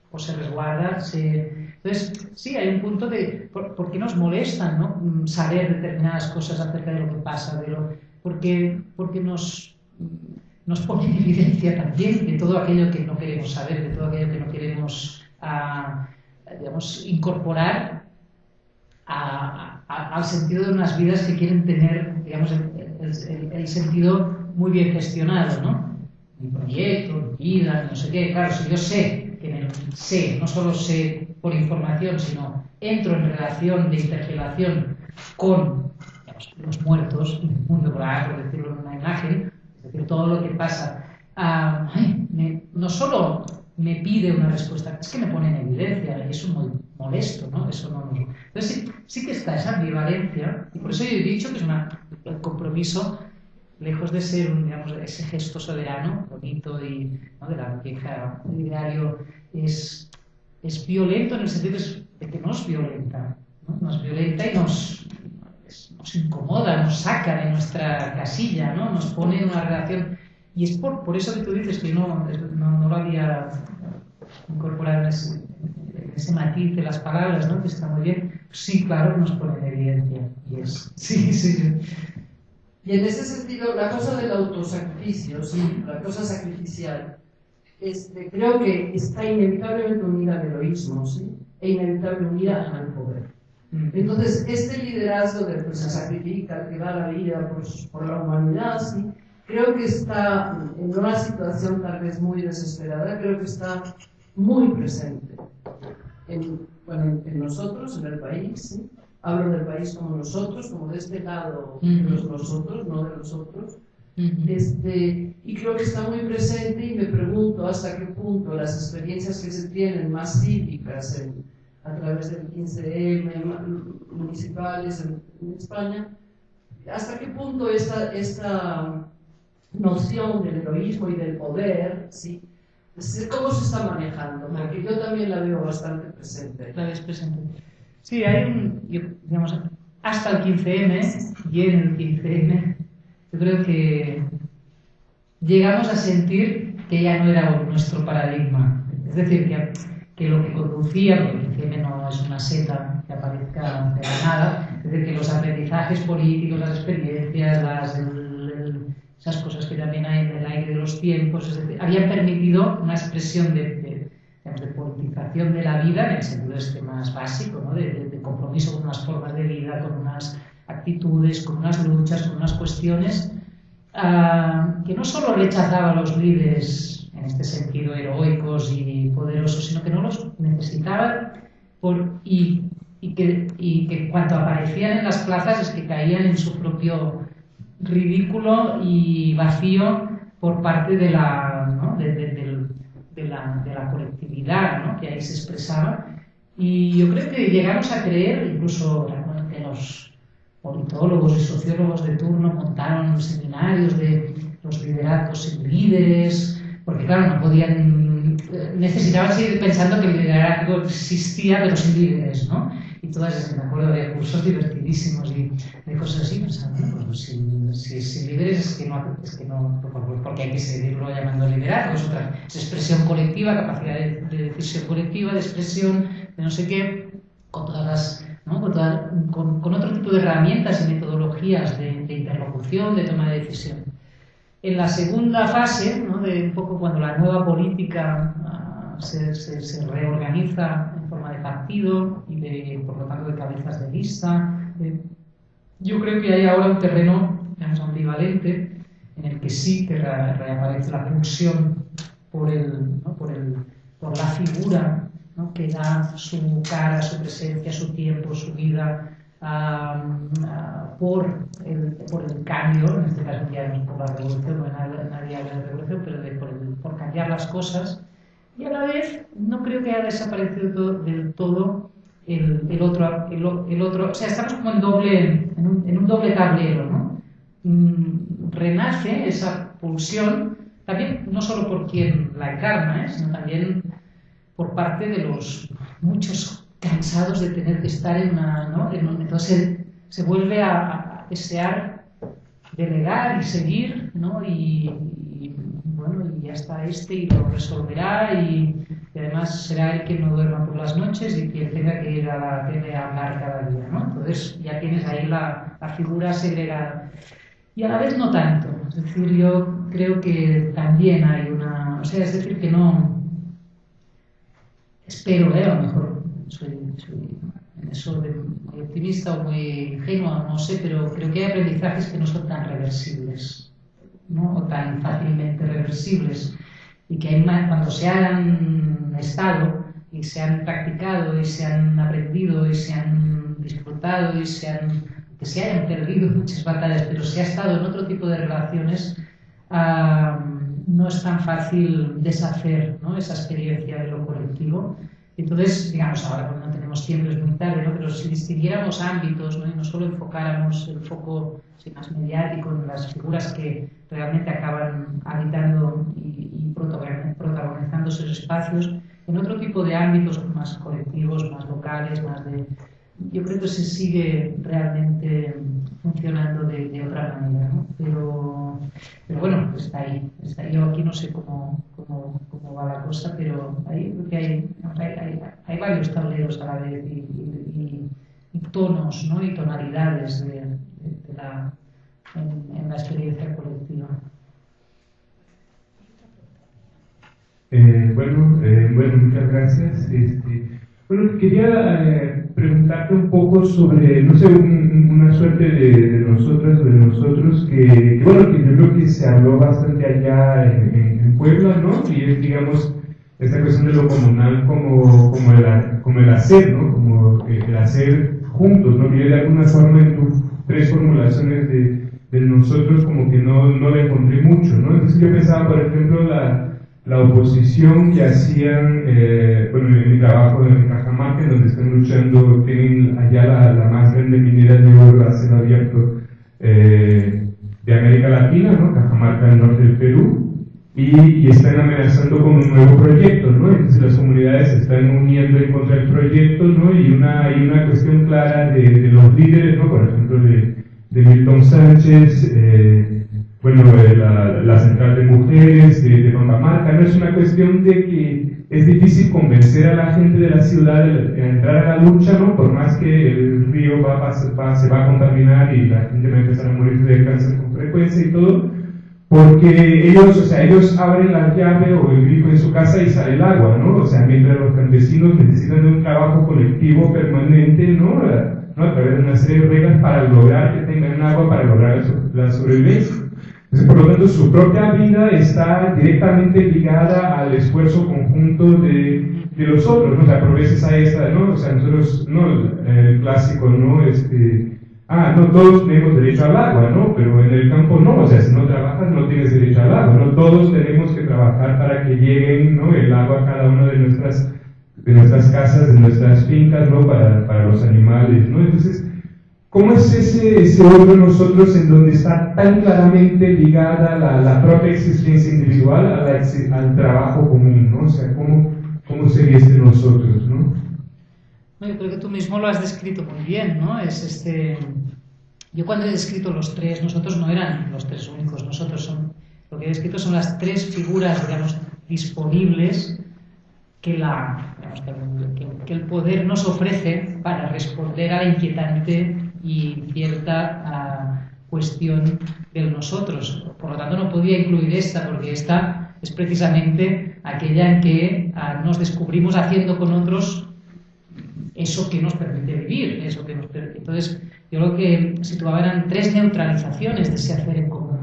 o se resguarda. Entonces, sí, hay un punto de por qué nos molesta, ¿no?, saber determinadas cosas acerca de lo que pasa, porque nos pone en evidencia también de todo aquello que no queremos saber, de todo aquello que no queremos digamos, incorporar al sentido de unas vidas que quieren tener, digamos, el sentido muy bien gestionado, ¿no? Mi proyecto, mi vida, no sé qué. Claro, si yo sé, no solo sé por información, sino entro en relación de interrelación con los muertos en el mundo, por decirlo en una imagen, es decir, todo lo que pasa, no solo me pide una respuesta, es que me pone en evidencia, y eso es muy molesto, ¿no? Eso no nos... Entonces sí que está esa ambivalencia, y por eso yo he dicho que es el compromiso, lejos de ser digamos, ese gesto soberano, bonito y, ¿no?, de la vieja ideario, es violento en el sentido de que nos violenta, ¿no? Nos violenta y nos incomoda, nos saca de nuestra casilla, ¿no? Nos pone en una relación. Y es por eso que tú dices que no lo había incorporado en ese matiz de las palabras, ¿no?, que está muy bien. Sí, claro, nos pone en evidencia. Sí. Y en ese sentido, la cosa del autosacrificio, sí, la cosa sacrificial, creo que está inevitablemente unida al heroísmo, ¿sí? E inevitablemente unida al poder. Entonces, este liderazgo de que se sacrifica, que da la vida por la humanidad, ¿sí?, creo que está en una situación tal vez muy desesperada, creo que está muy presente en nosotros, en el país, ¿sí? Hablo del país como nosotros, como de este lado de los nosotros, no de los otros. Y creo que está muy presente y me pregunto hasta qué punto las experiencias que se tienen más cívicas a través del 15M, municipales en España, hasta qué punto esta noción del heroísmo y del poder, ¿sí?, ¿cómo se está manejando? Porque yo también la veo bastante presente. La ves presente. Sí, digamos, hasta el 15M y en el 15M, yo creo que llegamos a sentir que ya no era nuestro paradigma. Es decir, que lo que conducía, porque el 15M no es una seta que aparezca de la nada, es decir, que los aprendizajes políticos, las experiencias, esas cosas que también hay en el aire de los tiempos, es decir, habían permitido una expresión de politización de la vida en el sentido más básico, ¿no?, de compromiso con unas formas de vida, con unas actitudes, con unas luchas, con unas cuestiones que no solo rechazaba a los líderes en este sentido heroicos y poderosos, sino que no los necesitaban y que cuando aparecían en las plazas es que caían en su propio ridículo y vacío por parte de la colectividad, ¿no?, que ahí se expresaba. Y yo creo que llegamos a creer, incluso que los politólogos y sociólogos de turno montaron seminarios de los liderazgos sin líderes, porque claro, no podían, necesitaban seguir pensando que el liderazgo existía pero sin líderes, ¿no? Y todas esas, me acuerdo de cursos divertidísimos y de cosas así, pensando, pues sin líderes es que no, porque hay que seguirlo llamando liderazgo, es otra, es expresión colectiva, capacidad de decisión colectiva, de expresión, de no sé qué, con todas las, ¿no?, con otro tipo de herramientas y metodologías de interlocución, de toma de decisión. En la segunda fase, ¿no?, de un poco cuando la nueva política se reorganiza en forma de partido y por lo tanto de cabezas de lista, yo creo que hay ahora un terreno, digamos, ambivalente en el que sí que reaparece la pulsión por la figura, ¿no?, que da su cara, su presencia, su tiempo, su vida por el cambio, en este caso ya no es por la revolución, no nadie habla de revolución, pero por cambiar las cosas. Y a la vez no creo que haya desaparecido del todo el otro, o sea, estamos como en un doble tablero, ¿no? Renace esa pulsión, también no solo por quien la encarna, sino también por parte de los muchos cansados de tener que estar en una, ¿no? Entonces se vuelve a desear delegar y seguir, ¿no? Y bueno, y ya está y lo resolverá y además será él quien no duerma por las noches y quien tenga que ir a la tele a hablar cada día, ¿no? Entonces ya tienes ahí la figura segregada. Y a la vez no tanto, es decir, yo creo que también hay una, o sea, es decir, que no, espero, a lo mejor soy en eso muy optimista o muy ingenuo, no sé, pero creo que hay aprendizajes que no son tan reversibles, ¿no? O tan fácilmente reversibles, y que cuando se han estado y se han practicado y se han aprendido y se han disfrutado y que se hayan perdido muchas batallas, pero se ha estado en otro tipo de relaciones, no es tan fácil deshacer, ¿no? Esa experiencia de lo colectivo. Entonces, digamos, ahora cuando no tenemos tiempo es muy tarde, ¿no? Pero si distinguiéramos ámbitos, ¿no? Y no solo enfocáramos el foco más mediático en las figuras que realmente acaban habitando y protagonizando esos espacios, en otro tipo de ámbitos más colectivos, más locales, más de... Yo creo que se sigue realmente funcionando de otra manera, ¿no? Pero bueno, está ahí. Yo aquí no sé cómo va la cosa, pero ahí creo que hay varios tableros a la vez y tonos, ¿no? Y tonalidades en la experiencia colectiva. Bueno, muchas gracias. Bueno, quería preguntarte un poco sobre, no sé, una suerte de nosotras o de nosotros que yo creo que se habló bastante allá en Puebla, ¿no? Y es, digamos, esta cuestión de lo comunal como el hacer, ¿no? Como el hacer juntos, ¿no? Que yo de alguna forma en tus tres formulaciones de nosotros como que no la encontré mucho, ¿no? Entonces yo pensaba, por ejemplo, la oposición que hacían, en mi trabajo en Cajamarca, donde están luchando, tienen allá la más grande minera de oro a cielo abierto de América Latina, ¿no? Cajamarca, al norte del Perú, y están amenazando con un nuevo proyecto, ¿no? Entonces las comunidades se están uniendo en contra del proyecto, ¿no? Y una cuestión clara de los líderes, ¿no? Por ejemplo, de Milton Sánchez, la central de mujeres de Cajamarca, no es una cuestión de que es difícil convencer a la gente de la ciudad a entrar a la lucha, ¿no? Por más que el río se va a contaminar y la gente va a empezar a morir de cáncer con frecuencia y todo, porque ellos abren la llave o el grifo en su casa y sale el agua, ¿no? O sea, mientras los campesinos necesitan de un trabajo colectivo permanente, ¿no? A través de una serie de reglas para lograr que tengan agua, para lograr la sobrevivencia. Entonces, por lo tanto, su propia vida está directamente ligada al esfuerzo conjunto de los otros, ¿no? O sea, por veces hay esta, ¿no? O sea, nosotros, ¿no? El clásico, ¿no? No todos tenemos derecho al agua, ¿no? Pero en el campo no, o sea, si no trabajas no tienes derecho al agua, ¿no? Todos tenemos que trabajar para que lleguen, ¿no? El agua a cada una de nuestras casas, de nuestras fincas, ¿no? Para los animales, ¿no? Entonces, ¿cómo es ese otro nosotros en donde está tan claramente ligada la propia existencia individual al trabajo común, ¿no? O sea, ¿cómo sería nosotros, ¿no? Yo creo que tú mismo lo has descrito muy bien, ¿no? Yo cuando he descrito los tres, nosotros no eran los tres únicos, lo que he descrito son las tres figuras, digamos, disponibles que el poder nos ofrece para responder a la inquietante y cierta cuestión del nosotros. Por lo tanto, no podía incluir esta, porque esta es precisamente aquella en que nos descubrimos haciendo con otros eso que nos permite vivir, Entonces, yo lo que situaba eran tres neutralizaciones de ese hacer en común.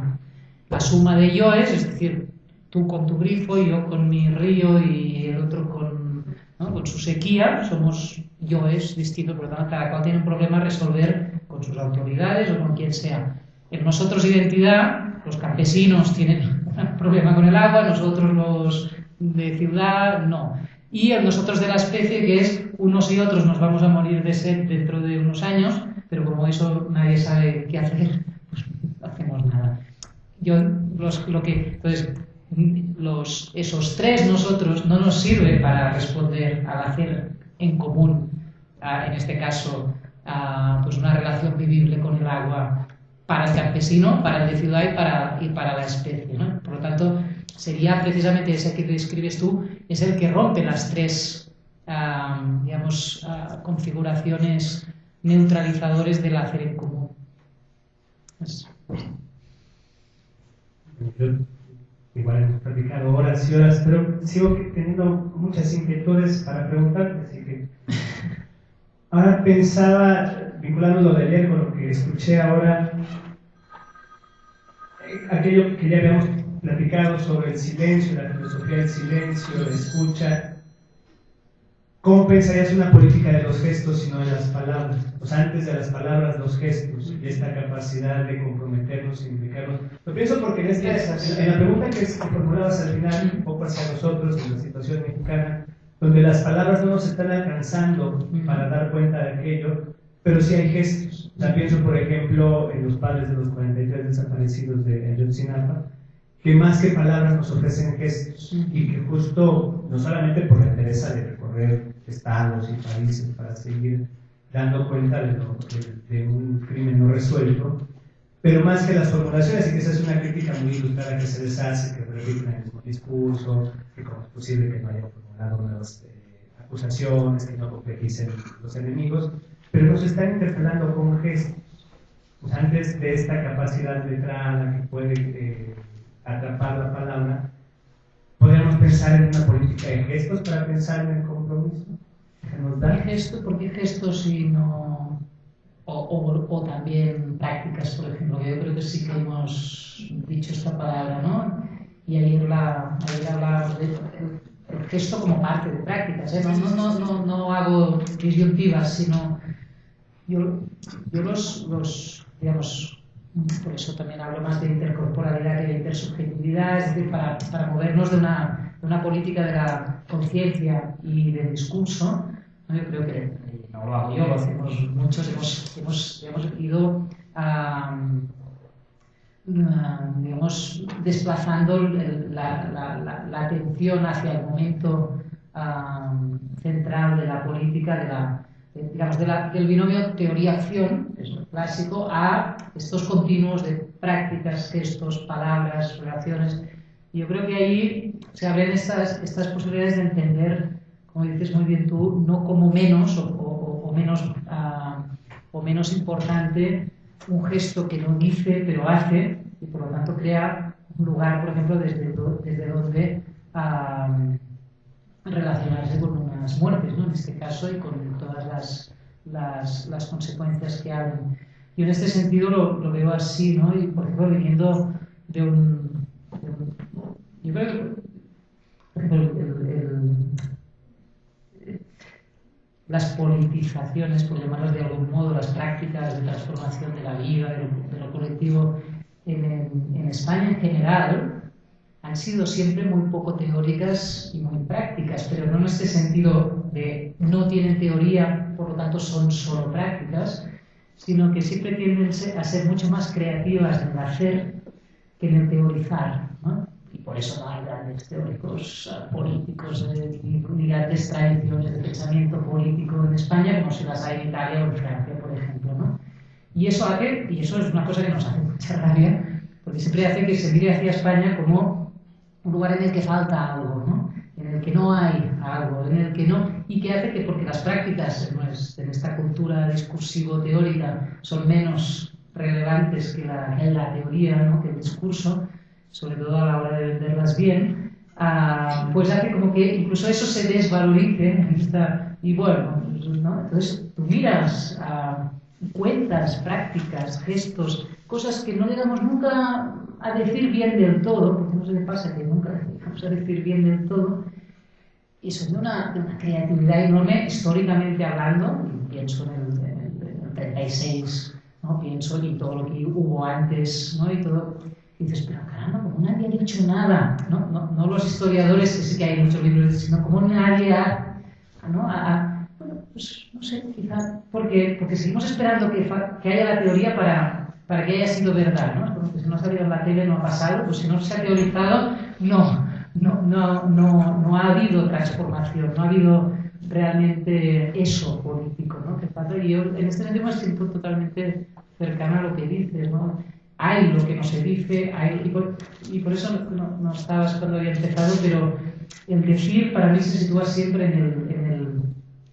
La suma de yoes, es decir, tú con tu grifo, yo con mi río y el otro con su sequía, somos yoes distintos, por lo tanto, cada cual tiene un problema a resolver con sus autoridades o con quien sea. En nosotros identidad, los campesinos tienen un problema con el agua, nosotros los de ciudad no. y el nosotros de la especie, que es unos y otros nos vamos a morir de sed dentro de unos años, pero como eso nadie sabe qué hacer, pues no hacemos nada. Entonces, esos tres nosotros no nos sirven para responder al hacer en común, en este caso, pues una relación vivible con el agua para el campesino, para el de ciudad y para la especie, ¿no? Por lo tanto, sería precisamente ese que describes tú, es el que rompe las tres, configuraciones neutralizadores del hacer en común. Yo, igual hemos platicado horas y horas, pero sigo teniendo muchas inquietudes para preguntarte, así que ahora pensaba, vinculando lo del ego, lo que escuché ahora, aquello que ya habíamos platicado sobre el silencio, la filosofía del silencio, la escucha. ¿Cómo pensarías una política de los gestos y no de las palabras? O sea, antes de las palabras, los gestos y esta capacidad de comprometernos, implicarnos. Lo pienso porque en la pregunta que formulabas al final, un poco hacia nosotros, en la situación mexicana, donde las palabras no nos están alcanzando para dar cuenta de aquello, pero sí hay gestos. O sea, pienso, por ejemplo, en los padres de los 43 desaparecidos de Ayotzinapa, que más que palabras nos ofrecen gestos, y que justo, no solamente por la interés de recorrer estados y países para seguir dando cuenta de un crimen no resuelto, pero más que las formulaciones, y que esa es una crítica muy ilustrada que se les hace, que repiten el mismo discurso, que cómo es posible que no hayan formulado nuevas acusaciones, que no complejicen los enemigos, pero nos están interpelando con gestos. Pues antes de esta capacidad letrada que puede atrapar la palabra, podríamos pensar en una política de gestos para pensar en el compromiso que nos da. ¿Por qué gestos y no...? O también prácticas, por ejemplo, que yo creo que sí que hemos dicho esta palabra, ¿no? Y ayer hablábamos de el gesto como parte de prácticas, ¿eh? No hago disyuntivas, sino yo digamos, por eso también hablo más de intercorporalidad que de intersubjetividad, es decir, para movernos de una política de la conciencia y del discurso, ¿no? Yo creo que no lo hago yo, lo hacemos muchos, hemos ido digamos, desplazando la atención hacia el momento central de la política, del binomio teoría-acción, que es lo clásico, a estos continuos de prácticas, gestos, palabras, relaciones. Y yo creo que ahí se abren estas posibilidades de entender, como dices muy bien tú, no como menos o menos importante un gesto que no dice pero hace, y por lo tanto crea un lugar, por ejemplo, desde donde relacionarse con unas muertes, ¿no? En este caso, y con todas las consecuencias que hablan. Yo en este sentido lo veo así, ¿no? Y por ejemplo, viniendo de yo creo que, por ejemplo, las politizaciones, por llamarlas de algún modo, las prácticas de transformación de la vida, de lo colectivo, en España en general, han sido siempre muy poco teóricas y muy prácticas, pero no en este sentido de no tienen teoría, por lo tanto son solo prácticas, sino que siempre tienden a ser mucho más creativas en el hacer que en el teorizar, ¿no? Y por eso no hay grandes teóricos políticos ni grandes tradiciones de pensamiento político en España, como si las hay en Italia o en Francia, por ejemplo, ¿no? Y eso es una cosa que nos hace mucha rabia, porque siempre hace que se mire hacia España como un lugar en el que falta algo, ¿no? En el que no hay algo, en el que no, y que hace que, porque las prácticas en esta cultura discursivo-teórica son menos relevantes que la teoría, ¿no? Que el discurso, sobre todo a la hora de venderlas bien, pues hace como que incluso eso se desvalorice, y bueno, ¿no? Entonces tú miras cuentas, prácticas, gestos, cosas que no llegamos nunca a decir bien del todo, porque no se le pasa que nunca llegamos a decir bien del todo, y son de una creatividad enorme, históricamente hablando, y pienso en el 36, ¿no? Pienso en todo lo que hubo antes, ¿no? Y todo. Y dices, pero caramba, como nadie ha dicho nada, no los historiadores, que sí que hay muchos libros, sino como nadie bueno, pues no sé, quizá porque seguimos esperando que haya la teoría para que haya sido verdad, ¿no? Como que si no ha salido en la tele no ha pasado, pues si no se ha teorizado, no ha habido transformación, no ha habido realmente eso político, ¿no? Que pasa, y yo en este sentido me siento totalmente cercana a lo que dices, ¿no? Hay lo que no se dice, y por eso no estabas cuando había empezado, pero el decir para mí se sitúa siempre en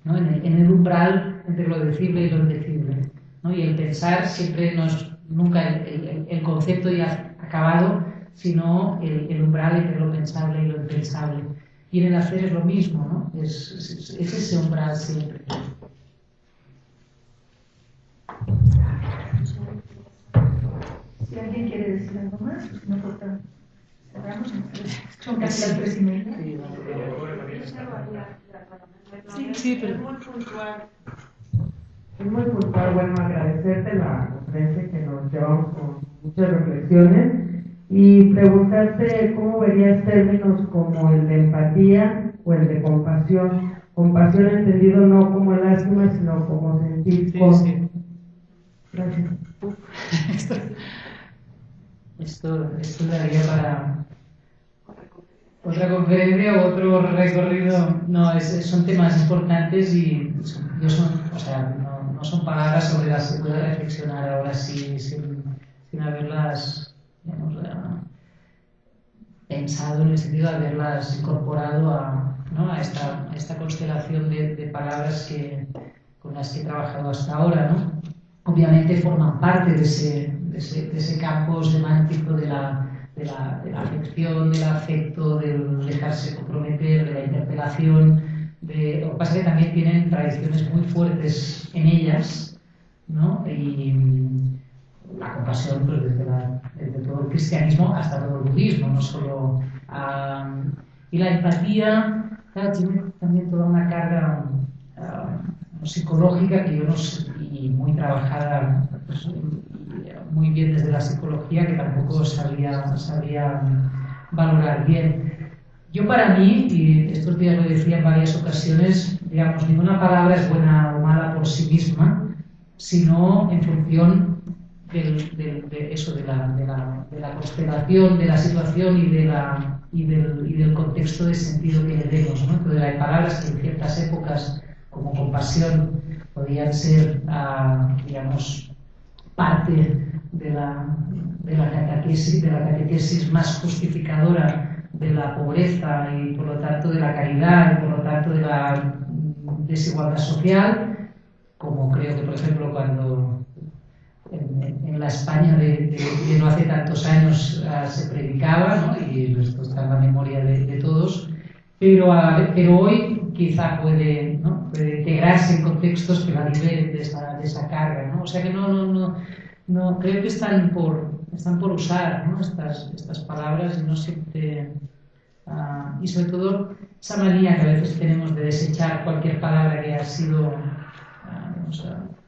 el umbral entre lo decible y lo indecible, ¿no? Y el pensar siempre no es nunca el concepto ya acabado, sino el umbral entre lo pensable y lo impensable. Y en el hacer es lo mismo, ¿no? Es ese umbral siempre. Si alguien quiere decir algo más, pues no importa. Cerramos. Son casi las 3:30. Sí, pero... Es muy puntual, bueno, agradecerte la conferencia que nos llevamos con muchas reflexiones y preguntarte cómo verías términos como el de empatía o el de compasión. Compasión entendido no como lástima, sino como sentir Sí. Gracias. Esto daría para otra conferencia o otro recorrido. No, son temas importantes y no son palabras sobre las que pueda reflexionar ahora sin haberlas, digamos, pensado, en el sentido de haberlas incorporado a esta constelación de palabras con las que he trabajado hasta ahora, ¿no? Obviamente forman parte de ese campo semántico de la afección, del afecto, del dejarse comprometer, de la interpelación. Lo que pasa es que también tienen tradiciones muy fuertes en ellas, ¿no? Y la compasión, pues desde todo el cristianismo hasta todo el budismo, no solo. Y la empatía, claro, tiene también toda una carga psicológica que yo no sé, y muy trabajada, pues, muy bien desde la psicología, que tampoco sabía valorar bien. Yo para mí, y estos días lo decía en varias ocasiones, digamos, ninguna palabra es buena o mala por sí misma, sino en función de la constelación, de la situación y del contexto de sentido que le demos, ¿no? Entonces hay palabras que en ciertas épocas, como compasión, podían ser, digamos, parte de la catequesis más justificadora de la pobreza y por lo tanto de la caridad y por lo tanto de la desigualdad social, como creo que por ejemplo cuando en la España de no hace tantos años se predicaba, ¿no? Y esto está en la memoria de todos, pero hoy quizá puede integrarse en contextos que la liberen de esa carga, ¿no? O sea que no creo que están por usar, ¿no? estas palabras y no siempre y sobre todo esa manía que a veces tenemos de desechar cualquier palabra que ha sido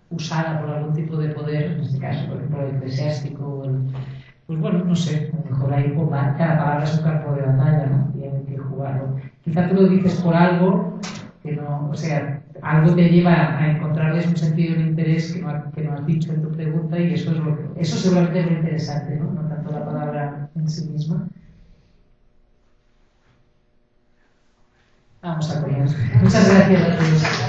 usada por algún tipo de poder, en este caso por ejemplo el eclesiástico, pues bueno, no sé, a lo mejor ahí cada palabra es un campo de batalla, ¿no? Y hay que jugarlo. Quizá tú lo dices por algo que no, o sea, algo te lleva a encontrarles un sentido de interés que no has dicho en tu pregunta, y eso seguramente es lo interesante, ¿no? No tanto la palabra en sí misma. Vamos a comer. Muchas gracias a todos.